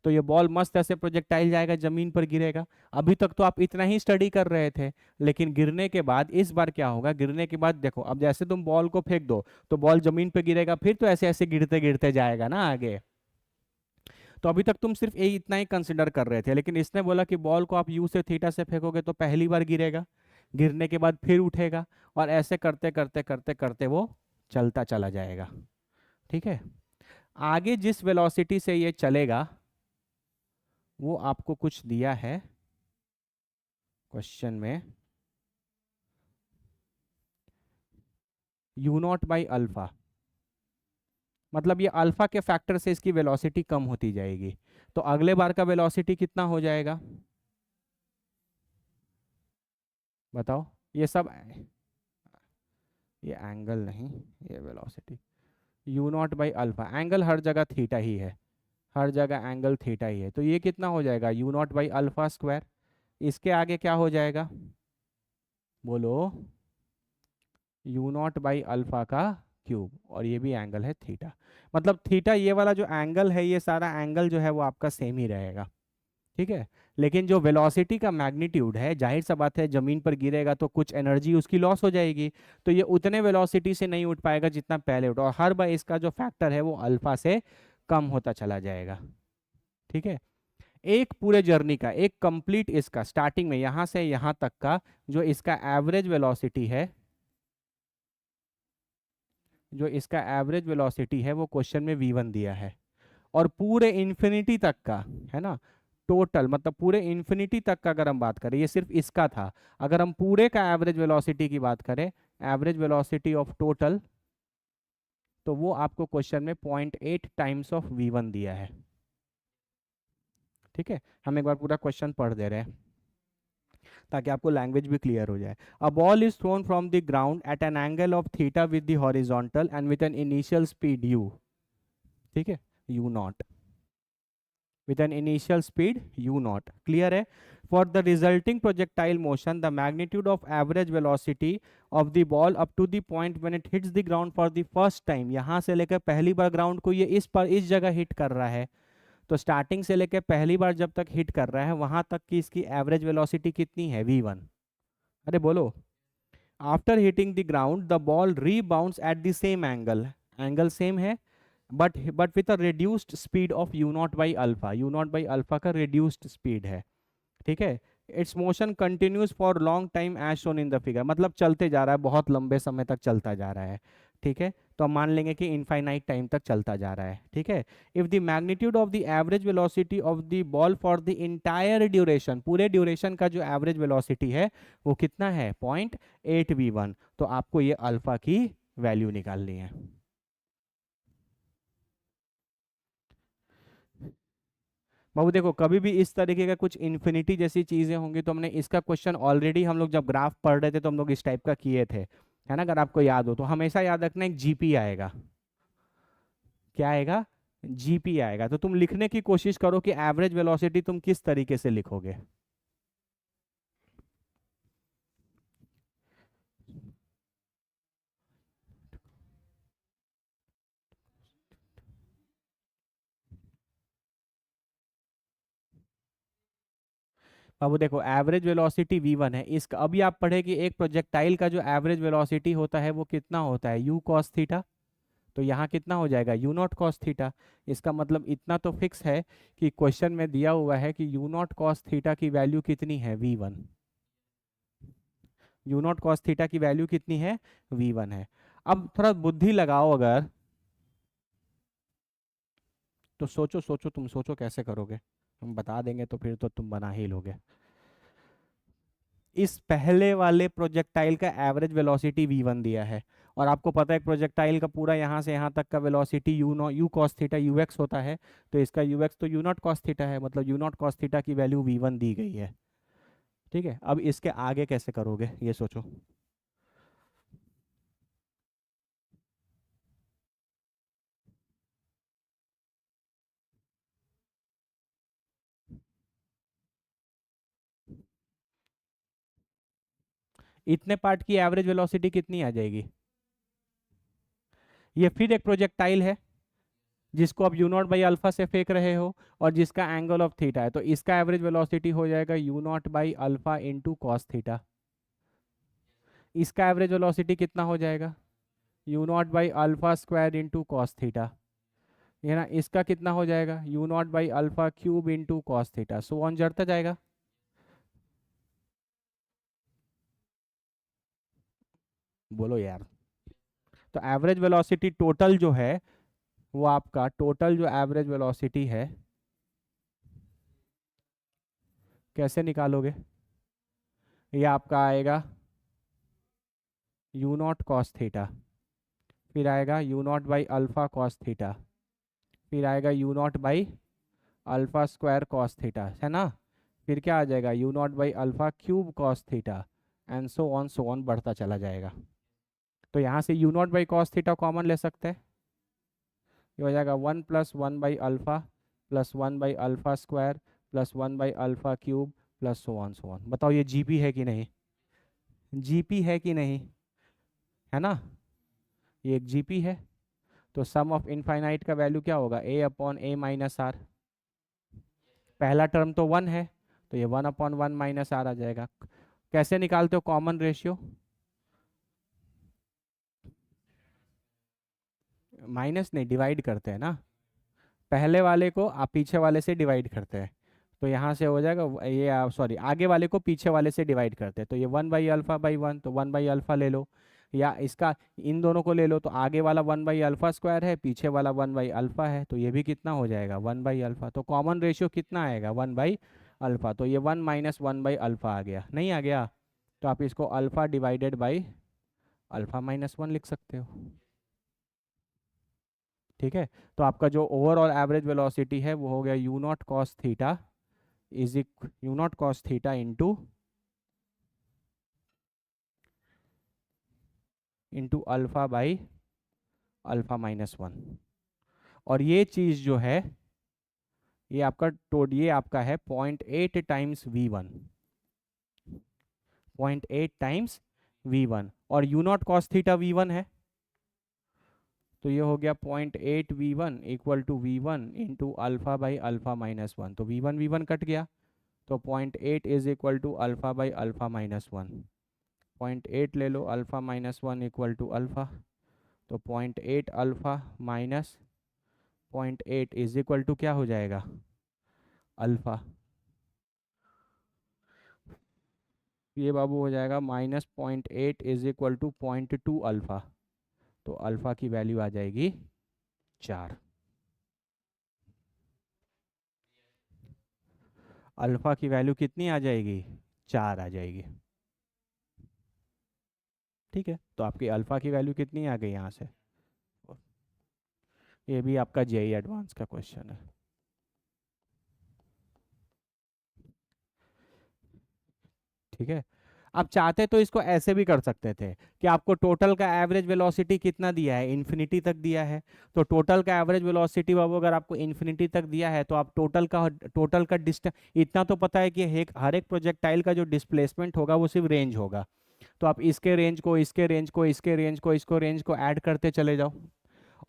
तो ये बॉल मस्त ऐसे प्रोजेक्टाइल जाएगा, जमीन पर गिरेगा। अभी तक तो आप इतना ही स्टडी कर रहे थे, लेकिन गिरने के बाद इस बार क्या होगा, गिरने के बाद देखो, अब जैसे तुम बॉल को फेंक दो तो बॉल जमीन पर गिरेगा, फिर तो ऐसे ऐसे गिरते गिरते जाएगा ना आगे। तो अभी तक तुम सिर्फ ये इतना ही कंसिडर कर रहे थे, लेकिन इसने बोला कि बॉल को आप यू से थीटा से फेंकोगे तो पहली बार गिरेगा, गिरने के बाद फिर उठेगा, और ऐसे करते करते करते करते वो चलता चला जाएगा। ठीक है, आगे जिस वेलोसिटी से ये चलेगा वो आपको कुछ दिया है क्वेश्चन में, यू नॉट बाई अल्फा, मतलब ये अल्फा के फैक्टर से इसकी वेलोसिटी कम होती जाएगी। तो अगले बार का वेलोसिटी कितना हो जाएगा बताओ? ये सब, ये एंगल नहीं, ये velocity, U naught by alpha, angle हर जगह थीटा ही है, हर जगह एंगल थीटा ही है। तो ये कितना हो जाएगा, you naught by alpha square. इसके आगे क्या हो जाएगा बोलो? यू नॉट बाई अल्फा का क्यूब, और ये भी एंगल है थीटा। मतलब थीटा ये वाला जो एंगल है, ये सारा एंगल जो है वो आपका सेम ही रहेगा। ठीक है, लेकिन जो वेलोसिटी का मैग्नीट्यूड है, जाहिर सा बात है जमीन पर गिरेगा तो कुछ एनर्जी उसकी लॉस हो जाएगी, तो ये उतने वेलोसिटी से नहीं उठ पाएगा जितना पहले उठा, और हर बार इसका जो फैक्टर है वो अल्फा से कम होता चला जाएगा। ठीक है, एक पूरे जर्नी का, एक कंप्लीट इसका स्टार्टिंग में यहाँ से यहाँ तक का जो इसका एवरेज वेलोसिटी है, जो इसका एवरेज वेलोसिटी है वो क्वेश्चन में v1 दिया है, और पूरे इन्फिनिटी तक का है ना, टोटल मतलब पूरे इन्फिनिटी तक का अगर हम बात करें, ये सिर्फ इसका था, अगर हम पूरे का एवरेज वेलोसिटी की बात करें, एवरेज वेलोसिटी ऑफ टोटल, तो वो आपको क्वेश्चन में 0.8 टाइम्स ऑफ v1 दिया है। ठीक है, हम एक बार पूरा क्वेश्चन पढ़ दे रहे हैं ताकि आपको लैंग्वेज भी क्लियर हो जाए। अ ball is thrown from the ground at an angle of theta with the horizontal and with an initial speed u। ठीक है, u not, with an initial speed u naught, clear है? For the resulting projectile motion, the magnitude of average velocity of the ball up to the point when it hits the ground for the first time, यहाँ से लेकर पहली बार ground को ये इस जगह hit कर रहा है, तो स्टार्टिंग से लेकर पहली बार जब तक हिट कर रहा है वहां तक की इसकी एवरेज वेलोसिटी कितनी है, v1। अरे बोलो। After hitting the ground the ball rebounds at the same angle, angle same है, but with a reduced speed of U naught by alpha, U naught by alpha का रिड्यूस्ड स्पीड है। ठीक है, its motion continues for long time as shown in the figure, मतलब चलते जा रहा है, बहुत लंबे समय तक चलता जा रहा है। ठीक है, तो हम मान लेंगे कि इनफाइनाइट टाइम तक चलता जा रहा है। ठीक है, if the magnitude of the average velocity of the ball for the entire duration, पूरे ड्यूरेशन का जो एवरेज वेलोसिटी है वो कितना है, 0.8v1, तो आपको ये अल्फा की वैल्यू निकालनी है। बाबू देखो, कभी भी इस तरीके का कुछ इन्फिनिटी जैसी चीजें होंगी तो हमने इसका क्वेश्चन ऑलरेडी हम लोग जब ग्राफ पढ़ रहे थे तो हम लोग इस टाइप का किए थे, है ना? अगर आपको याद हो तो हमेशा याद रखना, एक जीपी आएगा। क्या आएगा? जीपी आएगा। तो तुम लिखने की कोशिश करो कि एवरेज वेलोसिटी तुम किस तरीके से लिखोगे। अब देखो, एवरेज वेलोसिटी v1 है, इसका अभी आप पढ़े कि एक प्रोजेक्टाइल का जो एवरेज वेलोसिटी होता है वो कितना होता है, u cos थीटा। तो यहाँ कितना हो जाएगा, यू नॉट कॉस थीटा। इसका मतलब इतना तो फिक्स है कि क्वेश्चन में दिया हुआ है कि यू नॉट कॉस थीटा की वैल्यू कितनी है, v1। You not cos theta की वैल्यू कितनी है, v1 है। अब थोड़ा बुद्धि लगाओ, अगर तो सोचो सोचो, तुम सोचो कैसे करोगे, हम बता देंगे तो फिर तो तुम बना ही लोगे। इस पहले वाले प्रोजेक्टाइल का एवरेज वेलोसिटी v1 दिया है, और आपको पता है प्रोजेक्टाइल का पूरा यहाँ से यहाँ तक का velocity you cos theta ux होता है, तो इसका ux तो यू नॉट कॉस थीटा है, मतलब यू नॉट कॉस थीटा की वैल्यू v1 दी गई है। ठीक है, अब इसके आगे कैसे करोगे ये सोचो। इतने पार्ट की एवरेज वेलोसिटी कितनी आ जाएगी? ये फिर एक प्रोजेक्टाइल है जिसको आप यू नॉट बाई अल्फा से फेंक रहे हो और जिसका एंगल ऑफ थीटा है, तो इसका एवरेज वेलोसिटी हो जाएगा you naught by alpha into cos theta. इसका एवरेज वेलोसिटी कितना हो जाएगा? You naught by alpha square into cos theta. ये ना, इसका कितना हो जाएगा? You naught by alpha cube into cos theta, so on जड़ता जाएगा। बोलो यार। तो एवरेज वेलोसिटी टोटल जो है, वो आपका टोटल जो एवरेज वेलोसिटी है, कैसे निकालोगे? ये आपका आएगा यू नॉट कॉस थीटा, फिर आएगा U naught by alpha cos theta, फिर आएगा U naught by alpha square cos theta, है ना? फिर क्या आ जाएगा? You naught by alpha cube cos theta, and so on बढ़ता चला जाएगा। तो यहाँ से you naught by cos theta common ले सकते हैं। ये हो जाएगा 1 + 1/अल्फा प्लस 1/अल्फा स्क्वायर प्लस 1/अल्फा क्यूब प्लस सो ऑन। बताओ ये जीपी है कि नहीं? जीपी है कि नहीं? है ना? ये एक जीपी है। तो सम ऑफ इनफाइनाइट का वैल्यू क्या होगा? a/a - r। पहला टर्म तो 1 है, तो ये 1/1 - r आ जाएगा। कैसे निकालते हो कॉमन रेशियो? माइनस नहीं, डिवाइड करते हैं ना। पहले वाले को आप पीछे वाले से डिवाइड करते हैं, तो यहाँ से हो जाएगा ये, सॉरी, आगे वाले को पीछे वाले से डिवाइड करते हैं, तो ये 1/अल्फा/1, तो 1/अल्फा ले लो, या इसका इन दोनों को ले लो, तो आगे वाला 1/अल्फा स्क्वायर है, पीछे वाला 1/अल्फा है, तो ये भी कितना हो जाएगा? 1/अल्फा। तो कॉमन रेशियो कितना आएगा? 1/अल्फा। तो ये 1 - 1/अल्फा आ गया, नहीं आ गया? तो आप इसको अल्फा डिवाइडेड बाई अल्फा-1 लिख सकते हो। ठीक है। तो आपका जो ओवरऑल एवरेज वेलोसिटी है वो हो गया you not cos theta is you not cos theta into alpha by अल्फा-1। और ये चीज़ जो है, ये आपका है 0.8 टाइम्स V1, 0.8 टाइम्स V1, और you not cos theta V1 है, तो ये हो गया 0.8 V1 equal to V1 into alpha by अल्फा-1। तो V1 कट गया, तो 0.8 is equal to alpha by अल्फा-1। 0.8 ले लो, अल्फा-1 इक्वल टू अल्फा, तो 0.8 alpha minus 0.8 is equal to क्या हो जाएगा? अल्फा। ये बाबू हो जाएगा -0.8 इज इक्वल टू 0.2 अल्फा, तो अल्फा की वैल्यू आ जाएगी 4। अल्फा की वैल्यू कितनी आ जाएगी? 4 आ जाएगी। ठीक है, तो आपकी अल्फा की वैल्यू कितनी आ गई यहाँ से? ये भी आपका जेई एडवांस का क्वेश्चन है। ठीक है। आप चाहते तो इसको ऐसे भी कर सकते थे कि आपको टोटल का एवरेज वेलोसिटी कितना दिया है? इन्फिनिटी तक दिया है, तो टोटल का एवरेज वेलोसिटी बाबू अगर आपको इन्फिनिटी तक दिया है, तो आप टोटल का डिस्टेंस इतना तो पता है कि हर एक प्रोजेक्टाइल का जो डिस्प्लेसमेंट होगा वो सिर्फ रेंज होगा, तो आप इसके रेंज को, इसके रेंज को, इसके रेंज को, इसको रेंज को ऐड करते चले जाओ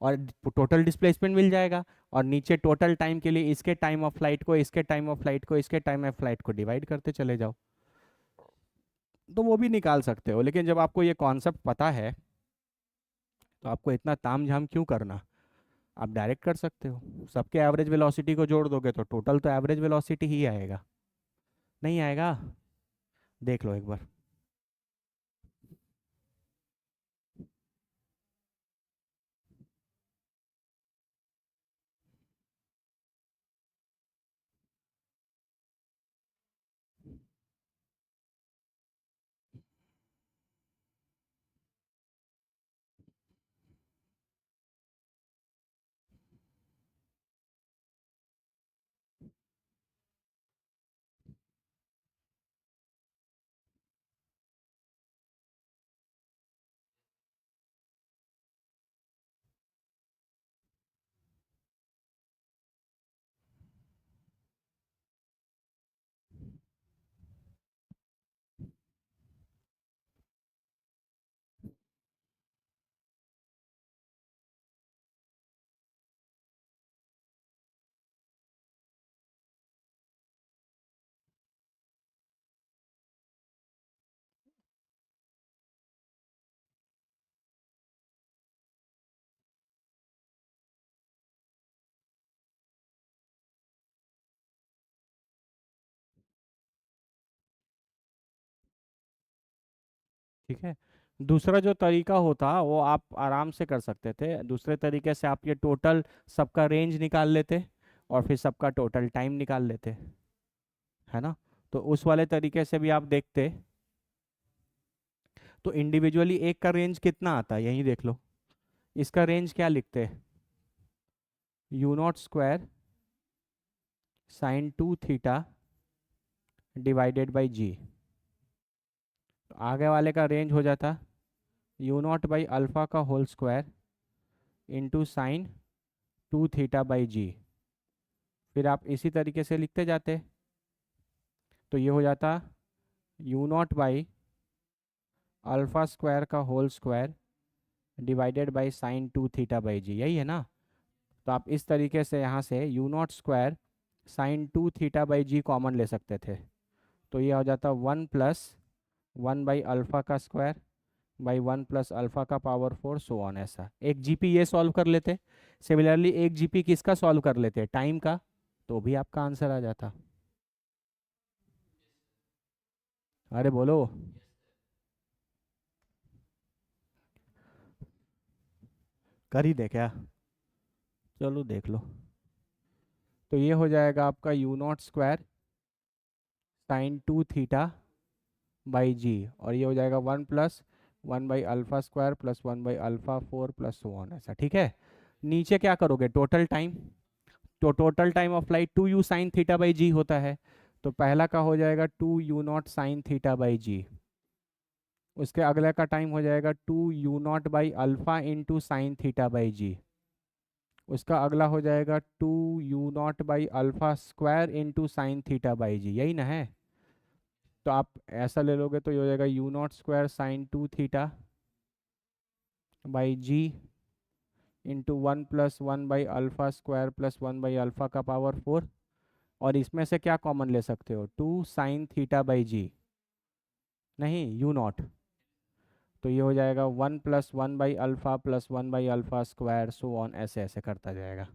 और टोटल डिस्प्लेसमेंट मिल जाएगा। और नीचे टोटल टाइम के लिए इसके टाइम ऑफ फ्लाइट को, इसके टाइम ऑफ फ्लाइट को, इसके टाइम ऑफ फ्लाइट को डिवाइड करते चले जाओ, तो वो भी निकाल सकते हो। लेकिन जब आपको ये कॉन्सेप्ट पता है, तो आपको इतना ताम झाम क्यों करना? आप डायरेक्ट कर सकते हो, सबके एवरेज वेलोसिटी को जोड़ दोगे तो टोटल तो एवरेज वेलोसिटी ही आएगा। नहीं आएगा? देख लो एक बार। ठीक है। दूसरा जो तरीका होता वो आप आराम से कर सकते थे, दूसरे तरीके से आप ये टोटल सबका रेंज निकाल लेते और फिर सबका टोटल टाइम निकाल लेते, है ना। तो उस वाले तरीके से भी आप देखते तो इंडिविजुअली एक का रेंज कितना आता है यही देख लो। इसका रेंज क्या लिखते हैं, U not square sine 2 theta divided by G. आगे वाले का रेंज हो जाता यू नॉट बाई अल्फ़ा का whole square into sine 2 theta by G. फिर आप इसी तरीके से लिखते जाते तो ये हो जाता U naught by alpha square का whole square divided by sine 2 theta by G, यही है ना। तो आप इस तरीके से यहाँ से you not square sine 2 theta by g common ले सकते थे। तो ये हो जाता 1+1/अल्फ़ा का स्क्वायर बाई 1+अल्फ़ा का पावर 4 सो ऑन। ऐसा एक जीपी ये सॉल्व कर लेते, सिमिलरली एक जीपी किसका सॉल्व कर लेते, टाइम का, तो भी आपका आंसर आ जाता। अरे बोलो। कर ही दे क्या, चलो देख लो। तो ये हो जाएगा आपका U not square sine 2 theta by G, और ये हो जाएगा 1+1/अल्फ़ा स्क्वायर प्लस 1/अल्फ़ा 4 प्लस सो ऑन। ऐसा ठीक है। नीचे क्या करोगे, टोटल टाइम, तो total time of flight 2u sin θ/g होता है। तो पहला का हो जाएगा 2u0 sin θ/g, उसके अगले का टाइम हो जाएगा 2u0/अल्फ़ा इंटू sin θ/g, उसका अगला हो जाएगा 2u0/अल्फ़ा स्क्वायर इंटू sin θ/g, यही ना है। तो आप ऐसा ले लोगे तो ये हो जाएगा u0 स्क्वायर साइन 2 थीटा/g इंटू 1+1/अल्फ़ा स्क्वायर प्लस 1/अल्फ़ा का पावर 4। और इसमें से क्या कॉमन ले सकते हो, 2 sin θ/g, नहीं यू नॉट। तो ये हो जाएगा 1+1/अल्फ़ा प्लस 1/अल्फ़ा स्क्वायर सो ऑन, ऐसे ऐसे करता जाएगा।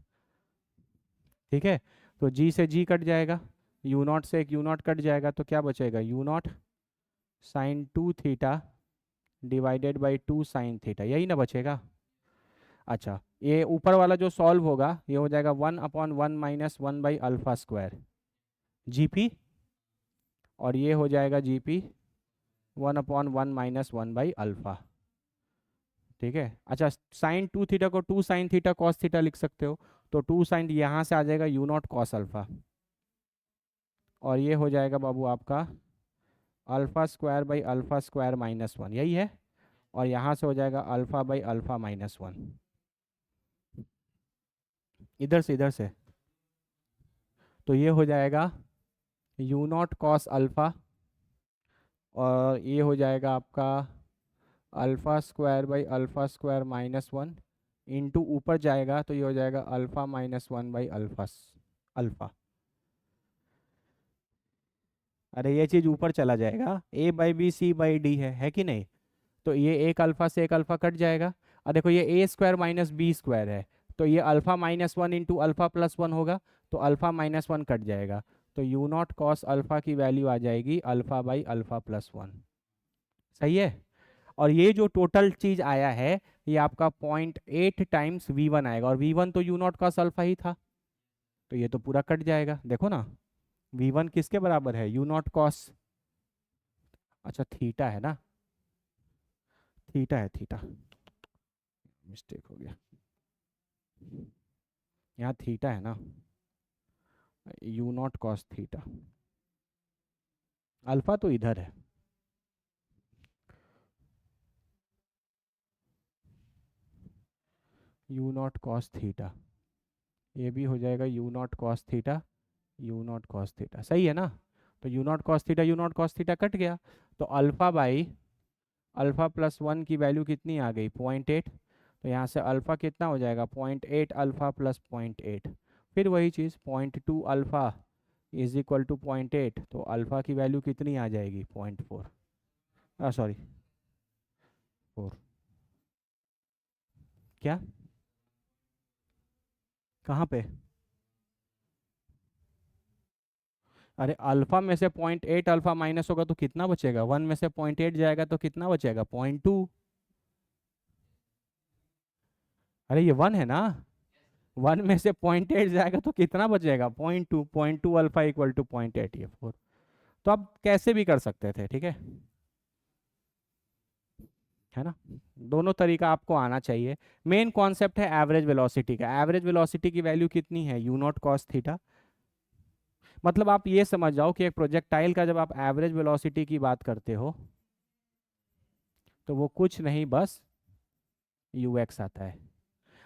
ठीक है। तो जी से जी कट जाएगा, यू नॉट से एक यू नॉट कट जाएगा, तो क्या बचेगा, u not sine 2 theta divided by 2 sin θ, यही ना बचेगा। अच्छा, ये ऊपर वाला जो सॉल्व होगा ये हो जाएगा 1/1 - 1/अल्फ़ा स्क्वायर जीपी, और ये हो जाएगा जीपी 1/1 - 1/अल्फ़ा। ठीक है। अच्छा, साइन 2 थीटा को 2 sin θ cos θ लिख सकते हो, तो 2 sin यहाँ से आ जाएगा यू नॉट कॉस अल्फ़ा, और ये हो जाएगा बाबू आपका alpha square by alpha square -1, यही है। और यहाँ से हो जाएगा अल्फ़ा बाई अल्फ़ा -1, इधर से। तो ये हो जाएगा यू नॉट कॉस अल्फ़ा, और ये हो जाएगा आपका alpha square by alpha square -1 into ऊपर जाएगा तो ये हो जाएगा अल्फ़ा -1/अल्फ़ा अल्फ़ा। अरे ये चीज़ ऊपर चला जाएगा, a/b c/d है कि नहीं। तो ये एक अल्फ़ा से एक अल्फ़ा कट जाएगा, और देखो ये a² - b² है, तो ये अल्फ़ा -1 इंटू अल्फ़ा +1 होगा, तो अल्फ़ा -1 कट जाएगा, तो यू नॉट कॉस अल्फ़ा की वैल्यू आ जाएगी अल्फ़ा बाई अल्फ़ा +1। सही है। और ये जो टोटल चीज़ आया है ये आपका 0.8 टाइम्स v1 आएगा, और v1 तो यू नॉट कॉस अल्फ़ा ही था, तो ये तो पूरा कट जाएगा, देखो ना। v1 किसके बराबर है, यू नॉट कॉस, अच्छा थीटा है ना, थीटा है थीटा, मिस्टेक हो गया, यहाँ थीटा है ना, you not cos theta, alpha तो इधर है। यू नॉट कॉस थीटा, ये भी हो जाएगा you not cos theta, you not cos theta, सही है ना। तो you not cos theta you not cos theta cut गया, तो अल्फा बाई अल्फा +1 की वैल्यू कितनी आ गई, 0.8। तो यहाँ से अल्फा कितना हो जाएगा, 0.8 अल्फा प्लस 0.8, फिर वही चीज़ 0.2 अल्फा इज इक्वल टू 0.8, तो अल्फा की वैल्यू कितनी आ जाएगी, 0.4, सॉरी 4। क्या, कहाँ पे, अरे अल्फा में से 0.8 अल्फा माइनस होगा तो कितना बचेगा, 1 में से 0.8 जाएगा तो कितना बचेगा, 0.2। अरे ये 1 है ना, 1 में से 0.8 जाएगा तो कितना बचेगा, 0.2। 0.2 अल्फा इक्वल टू 0.8, ये 4। तो आप कैसे भी कर सकते थे, ठीक है ना। दोनों तरीका आपको आना चाहिए। मेन कॉन्सेप्ट है एवरेज वेलोसिटी का। एवरेज वेलोसिटी की वैल्यू कितनी है, यू नॉट कॉस थीटा। मतलब आप ये समझ जाओ कि एक प्रोजेक्टाइल का जब आप एवरेज वेलोसिटी की बात करते हो तो वो कुछ नहीं, बस यू एक्स आता है।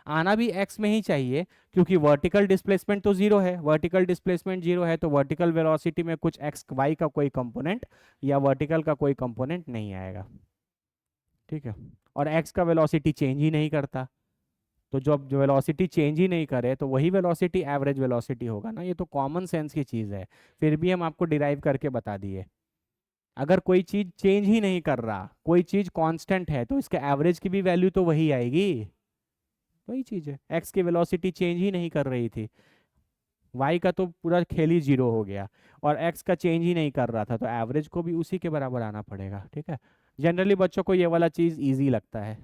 आना भी एक्स में ही चाहिए, क्योंकि वर्टिकल डिस्प्लेसमेंट तो जीरो है। वर्टिकल डिस्प्लेसमेंट जीरो है तो वर्टिकल वेलोसिटी में कुछ एक्स वाई का कोई कंपोनेंट या वर्टिकल का कोई कंपोनेंट नहीं आएगा, ठीक है। और एक्स का वेलोसिटी चेंज ही नहीं करता, तो जब जो वेलोसिटी चेंज ही नहीं करे तो वही वेलोसिटी एवरेज वेलोसिटी होगा ना। ये तो कॉमन सेंस की चीज़ है, फिर भी हम आपको डिराइव करके बता दिए। अगर कोई चीज़ चेंज ही नहीं कर रहा, कोई चीज़ कांस्टेंट है, तो इसके एवरेज की भी वैल्यू तो वही आएगी। वही चीज़ है, एक्स की वेलोसिटी चेंज ही नहीं कर रही थी, वाई का तो पूरा खेल ही जीरो हो गया, और एक्स का चेंज ही नहीं कर रहा था, तो एवरेज को भी उसी के बराबर आना पड़ेगा, ठीक है। जनरली बच्चों को ये वाला चीज़ ईजी लगता है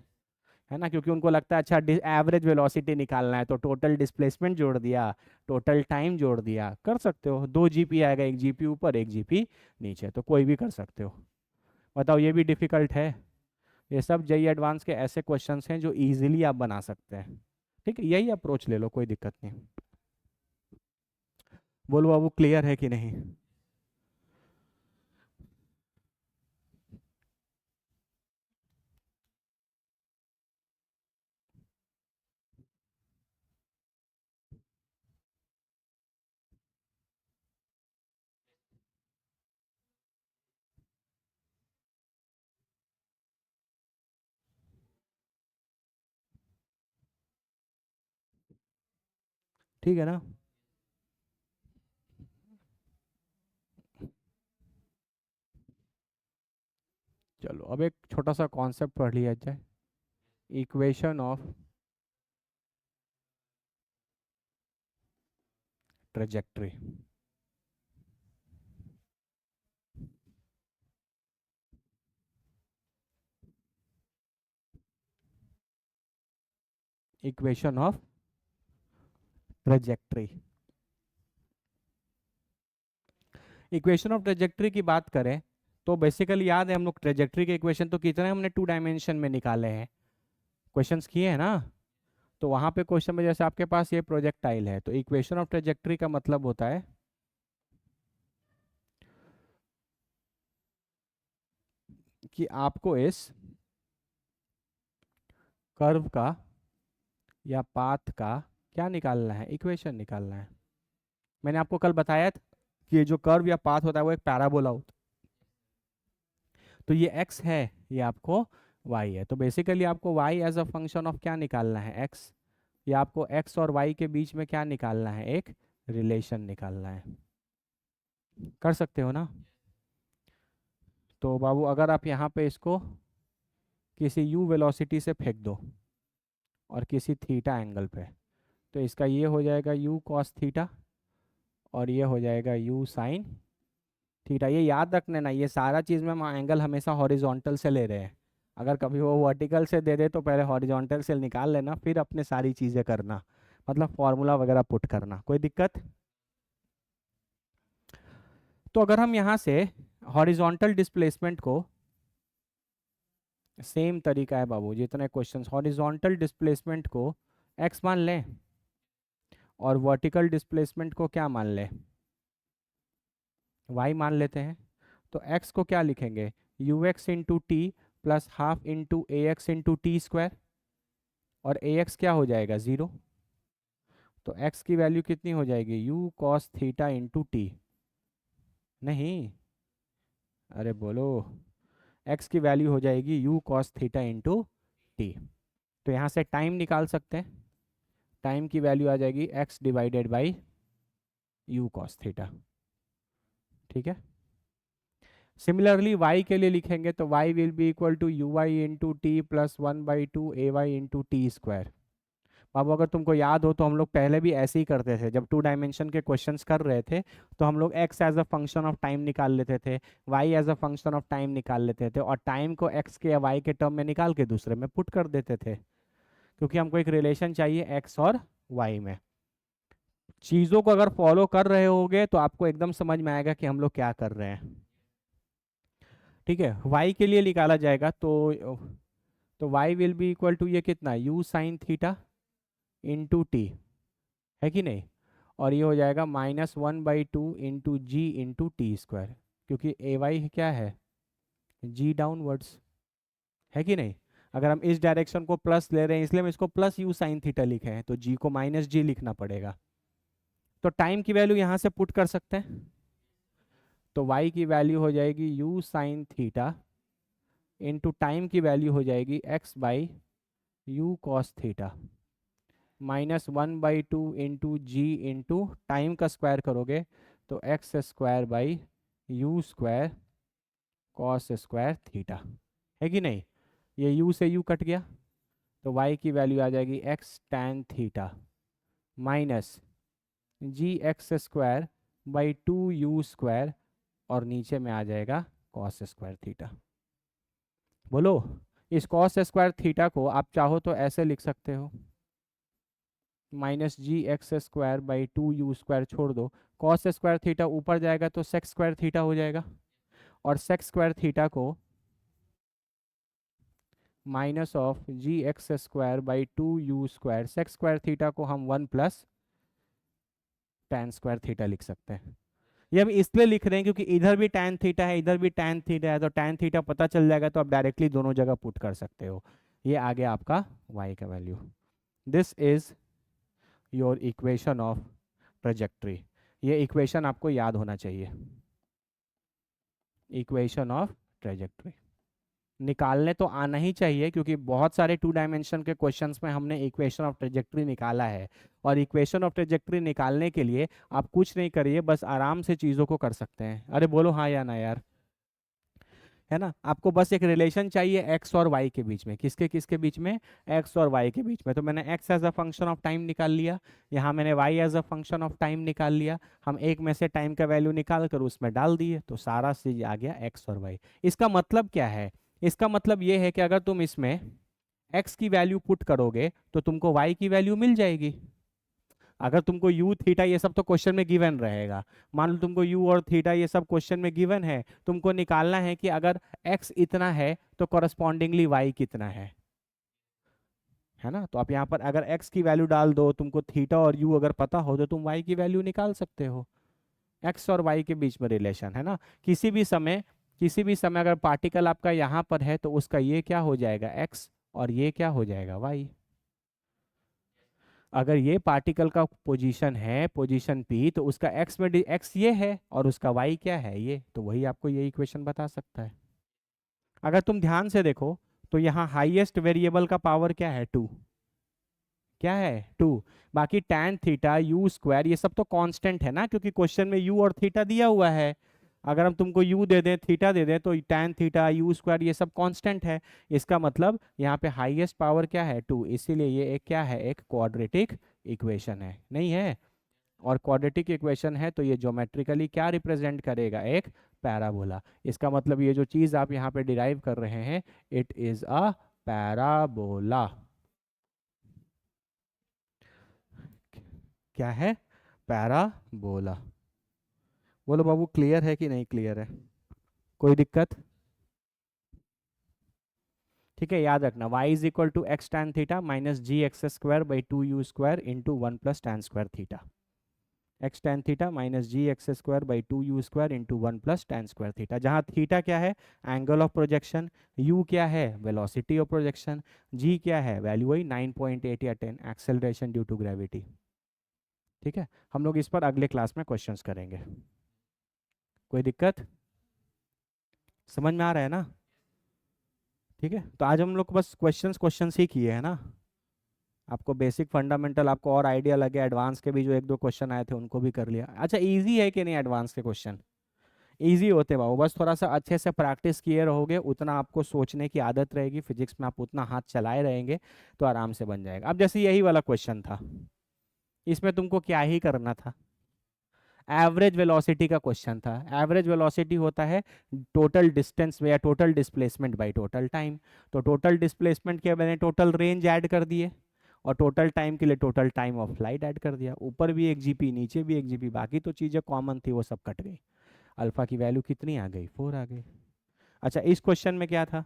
ना, क्योंकि उनको लगता है अच्छा एवरेज वेलोसिटी निकालना है तो टोटल डिस्प्लेसमेंट जोड़ दिया, टोटल टाइम जोड़ दिया। कर सकते हो, 2 जीपी आएगा, एक जीपी ऊपर एक जीपी नीचे, तो कोई भी कर सकते हो। बताओ ये भी डिफिकल्ट है? ये सब जेई एडवांस के ऐसे क्वेश्चंस हैं जो इजीली आप बना सकते हैं, ठीक है। यही अप्रोच ले लो, कोई दिक्कत नहीं। बोलो बाबू, क्लियर है कि नहीं? ठीक है ना। चलो अब एक छोटा सा कॉन्सेप्ट पढ़ लिया जाए, equation of trajectory. Equation of trajectory. Equation of trajectory की बात करें तो बेसिकली याद है हम लोग ट्रेजेक्ट्री के इक्वेशन तो कितने हमने 2 डायमेंशन में निकाले हैं, क्वेश्चंस किए हैं ना। तो वहां पे क्वेश्चन में जैसे आपके पास ये प्रोजेक्टाइल है, तो इक्वेशन ऑफ ट्रेजेक्ट्री का मतलब होता है कि आपको इस कर्व का या पाथ का क्या निकालना है, इक्वेशन निकालना है। मैंने आपको कल बताया था कि ये जो कर्व या पाथ होता है वो एक पैराबोला होता है। तो ये x है, ये आपको y है, तो बेसिकली आपको y as a function of क्या निकालना है, x। या आपको x और y के बीच में क्या निकालना है, एक रिलेशन निकालना है। कर सकते हो ना। तो बाबू अगर आप यहाँ पे इसको किसी u वेलोसिटी से फेंक दो और किसी थीटा एंगल पे, तो इसका ये हो जाएगा u cos थीटा और ये हो जाएगा u sin थीटा। ये याद रखने ना, ये सारा चीज़ में हम एंगल हमेशा हॉरिजॉन्टल से ले रहे हैं। अगर कभी वो वर्टिकल से दे दे तो पहले हॉरिजॉन्टल से निकाल लेना, फिर अपने सारी चीज़ें करना, मतलब फॉर्मूला वगैरह पुट करना, कोई दिक्कत। तो अगर हम यहाँ से हॉरिजॉन्टल डिस्प्लेसमेंट को, सेम तरीका है बाबू, जितने क्वेश्चंस, हॉरिजॉन्टल डिस्प्लेसमेंट को एक्स मान लें और वर्टिकल डिस्प्लेसमेंट को क्या मान लें, वाई मान लेते हैं। तो एक्स को क्या लिखेंगे, you x into T plus half into A X into T square, और ए एक्स क्या हो जाएगा, ज़ीरो। तो एक्स की वैल्यू कितनी हो जाएगी, you cos theta into T. नहीं, अरे बोलो, एक्स की वैल्यू हो जाएगी you cos theta into T. तो यहाँ से टाइम निकाल सकते हैं, टाइम की वैल्यू आ जाएगी X divided by you cos theta, ठीक है। सिमिलरली y के लिए लिखेंगे तो y will be equal to you Y into T plus 1/2 A Y into T square. बाबू अगर तुमको याद हो तो हम लोग पहले भी ऐसे ही करते थे, जब 2 डायमेंशन के क्वेश्चंस कर रहे थे तो हम लोग x as a function of time निकाल लेते थे, y as a function of time निकाल लेते थे, और टाइम को x के या y के टर्म में निकाल के दूसरे में पुट कर देते थे, क्योंकि हमको एक रिलेशन चाहिए x और y में। चीज़ों को अगर फॉलो कर रहे होगे तो आपको एकदम समझ में आएगा कि हम लोग क्या कर रहे हैं। ठीक है, y के लिए निकाला जाएगा तो y will be equal to ये कितना u sine theta into t, है कि नहीं, और ये हो जाएगा -1/2 into g into T square, क्योंकि ए वाई क्या है जी डाउनवर्ड्स, है कि नहीं। अगर हम इस डायरेक्शन को प्लस ले रहे हैं इसलिए हम इसको प्लस यू साइन थीटा लिखे हैं, तो जी को माइनस जी लिखना पड़ेगा। तो टाइम की वैल्यू यहाँ से पुट कर सकते हैं, तो y की वैल्यू हो जाएगी u sine theta into time की वैल्यू हो जाएगी x by you cos theta, -1/2 into g into time का स्क्वायर करोगे तो x square by u square cos square theta, है कि नहीं। ये u से u कट गया तो y की वैल्यू आ जाएगी x tan theta minus g x square by 2u square, और नीचे में आ जाएगा कॉस स्क्वायर थीटा। बोलो, इस कॉस स्क्वायर थीटा को आप चाहो तो ऐसे लिख सकते हो, -gx² बाई 2u स्क्वायर छोड़ दो, कॉस स्क्वायर थीटा ऊपर जाएगा तो सेक स्क्वायर थीटा हो जाएगा, और सेक स्क्वायर थीटा को -(g(x)² by 2u square, sec square theta को हम 1 + tan स्क्वायर थीटा लिख सकते हैं। ये हम इसलिए लिख रहे हैं क्योंकि इधर भी tan थीटा है इधर भी tan थीटा है, तो tan थीटा पता चल जाएगा तो आप डायरेक्टली दोनों जगह पुट कर सकते हो। ये आ गया आपका y का value. This is your equation of trajectory. ये इक्वेशन आपको याद होना चाहिए, इक्वेशन ऑफ ट्रेजेक्ट्री निकालने तो आना ही चाहिए, क्योंकि बहुत सारे 2 डायमेंशन के क्वेश्चंस में हमने इक्वेशन ऑफ ट्रेजेक्ट्री निकाला है। और इक्वेशन ऑफ ट्रेजेक्ट्री निकालने के लिए आप कुछ नहीं करिए, बस आराम से चीज़ों को कर सकते हैं। अरे बोलो हाँ या ना यार, है ना। आपको बस एक रिलेशन चाहिए एक्स और वाई के बीच में, किसके किसके बीच में, एक्स और वाई के बीच में। तो मैंने x as a function of time निकाल लिया, यहाँ मैंने y as a function of time निकाल लिया, हम एक में से टाइम का वैल्यू निकाल कर उसमें डाल दिए तो सारा चीज आ गया एक्स और वाई। इसका मतलब क्या है, इसका मतलब ये है कि अगर तुम इसमें एक्स की वैल्यू पुट करोगे तो तुमको वाई की वैल्यू मिल जाएगी। अगर तुमको यू थीटा ये सब तो क्वेश्चन में गिवन रहेगा, मान लो तुमको यू और थीटा ये सब क्वेश्चन में गिवन है, तुमको निकालना है कि अगर एक्स इतना है तो करस्पॉन्डिंगली वाई कितना है ना। तो आप यहाँ पर अगर एक्स की वैल्यू डाल दो, तुमको थीटा और यू अगर पता हो तो तुम वाई की वैल्यू निकाल सकते हो। एक्स और वाई के बीच में रिलेशन है ना। किसी भी समय अगर पार्टिकल आपका यहाँ पर है तो उसका ये क्या हो जाएगा एक्स, और ये क्या हो जाएगा वाई। अगर ये पार्टिकल का पोजीशन है पोजीशन पी, तो उसका एक्स में एक्स ये है और उसका वाई क्या है ये, तो वही आपको ये इक्वेशन बता सकता है। अगर तुम ध्यान से देखो तो यहाँ हाईएस्ट वेरिएबल का पावर क्या है 2, क्या है 2। बाकी tan थीटा यू स्क्वायर ये सब तो कांस्टेंट है ना, क्योंकि क्वेश्चन में यू और थीटा दिया हुआ है। अगर हम तुमको u दे दें थीटा दे दें तो tan थीटा यू स्क्वायर ये सब कांस्टेंट है। इसका मतलब यहाँ पे हाईएस्ट पावर क्या है 2, इसीलिए ये एक क्या है, एक क्वाड्रेटिक इक्वेशन है, नहीं है। और क्वाड्रेटिक इक्वेशन है तो ये ज्योमेट्रिकली क्या रिप्रेजेंट करेगा, एक पैराबोला। इसका मतलब ये जो चीज़ आप यहाँ पे डिराइव कर रहे हैं इट इज अ पैराबोला। क्या है, पैराबोला। बोलो बाबू क्लियर है कि नहीं क्लियर है, कोई दिक्कत। ठीक है, याद रखना y is equal to x tan theta minus g x square by 2u square into 1 + tan square theta, x tan theta minus g x square by 2u square into 1 + tan square theta, जहाँ theta क्या है angle of projection, u क्या है velocity of projection, g क्या है value वही 9.8 या 10 acceleration due to gravity. ठीक है, हम लोग इस पर अगले क्लास में क्वेश्चंस करेंगे। कोई दिक्कत, समझ में आ रहा है ना। ठीक है, तो आज हम लोग बस क्वेश्चंस ही किए हैं ना। आपको बेसिक फंडामेंटल आपको और आइडिया लगे, एडवांस के भी जो 1-2 क्वेश्चन आए थे उनको भी कर लिया। अच्छा इजी है कि नहीं एडवांस के क्वेश्चन, इजी होते बाबू, बस थोड़ा सा अच्छे से प्रैक्टिस किए रहोगे, उतना आपको सोचने की आदत रहेगी, फिजिक्स में आप उतना हाथ चलाए रहेंगे तो आराम से बन जाएगा। अब जैसे यही वाला क्वेश्चन था, इसमें तुमको क्या ही करना था, एवरेज वेलोसिटी का क्वेश्चन था। एवरेज वेलोसिटी होता है टोटल डिस्टेंस या total displacement by total time. तो टोटल डिस्प्लेसमेंट के मैंने टोटल रेंज ऐड कर दिए, और टोटल टाइम के लिए total time of flight add कर दिया। ऊपर भी 1 जीपी, नीचे भी 1 जीपी, बाकी तो चीज़ें कॉमन थी वो सब कट गई। अल्फा की वैल्यू कितनी आ गई, 4 आ गई। अच्छा, इस क्वेश्चन में क्या था,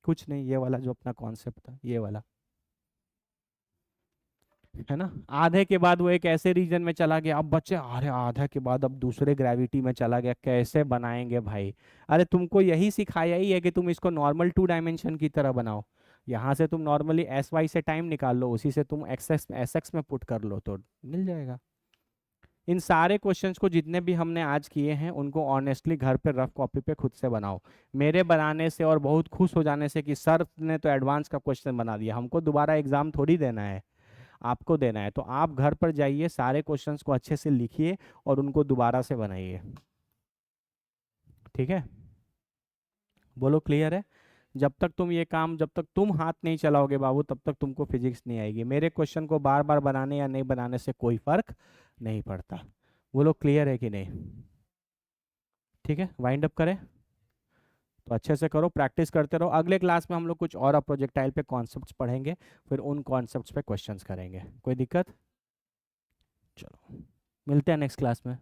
कुछ नहीं, ये वाला जो अपना कॉन्सेप्ट था ये वाला, है ना। आधे के बाद वो एक ऐसे रीजन में चला गया, अब बच्चे अरे आधा के बाद अब दूसरे ग्रेविटी में चला गया, कैसे बनाएंगे भाई। अरे तुमको यही सिखाया ही है कि तुम इसको नॉर्मल 2 डायमेंशन की तरह बनाओ। यहाँ से तुम नॉर्मली एस वाई से टाइम निकाल लो, उसी से तुम एक्स एक्स एस एक्स में पुट कर लो तो मिल जाएगा। इन सारे क्वेश्चंस को जितने भी हमने आज किए हैं उनको ऑनेस्टली घर पे रफ कॉपी पे खुद से बनाओ। मेरे बनाने से और बहुत खुश हो जाने से कि सर ने तो एडवांस का क्वेश्चन बना दिया, हमको दोबारा एग्जाम थोड़ी देना है, आपको देना है। तो आप घर पर जाइए, सारे क्वेश्चंस को अच्छे से लिखिए और उनको दोबारा से बनाइए, ठीक है। बोलो क्लियर है। जब तक तुम हाथ नहीं चलाओगे बाबू, तब तक तुमको फिजिक्स नहीं आएगी। मेरे क्वेश्चन को बार बार बनाने या नहीं बनाने से कोई फर्क नहीं पड़ता। बोलो क्लियर है कि नहीं। ठीक है, वाइंड अप करें। तो अच्छे से करो, प्रैक्टिस करते रहो। अगले क्लास में हम लोग कुछ और प्रोजेक्टाइल पे कॉन्सेप्ट्स पढ़ेंगे, फिर उन कॉन्सेप्ट्स पे क्वेश्चंस करेंगे। कोई दिक्कत। चलो, मिलते हैं नेक्स्ट क्लास में।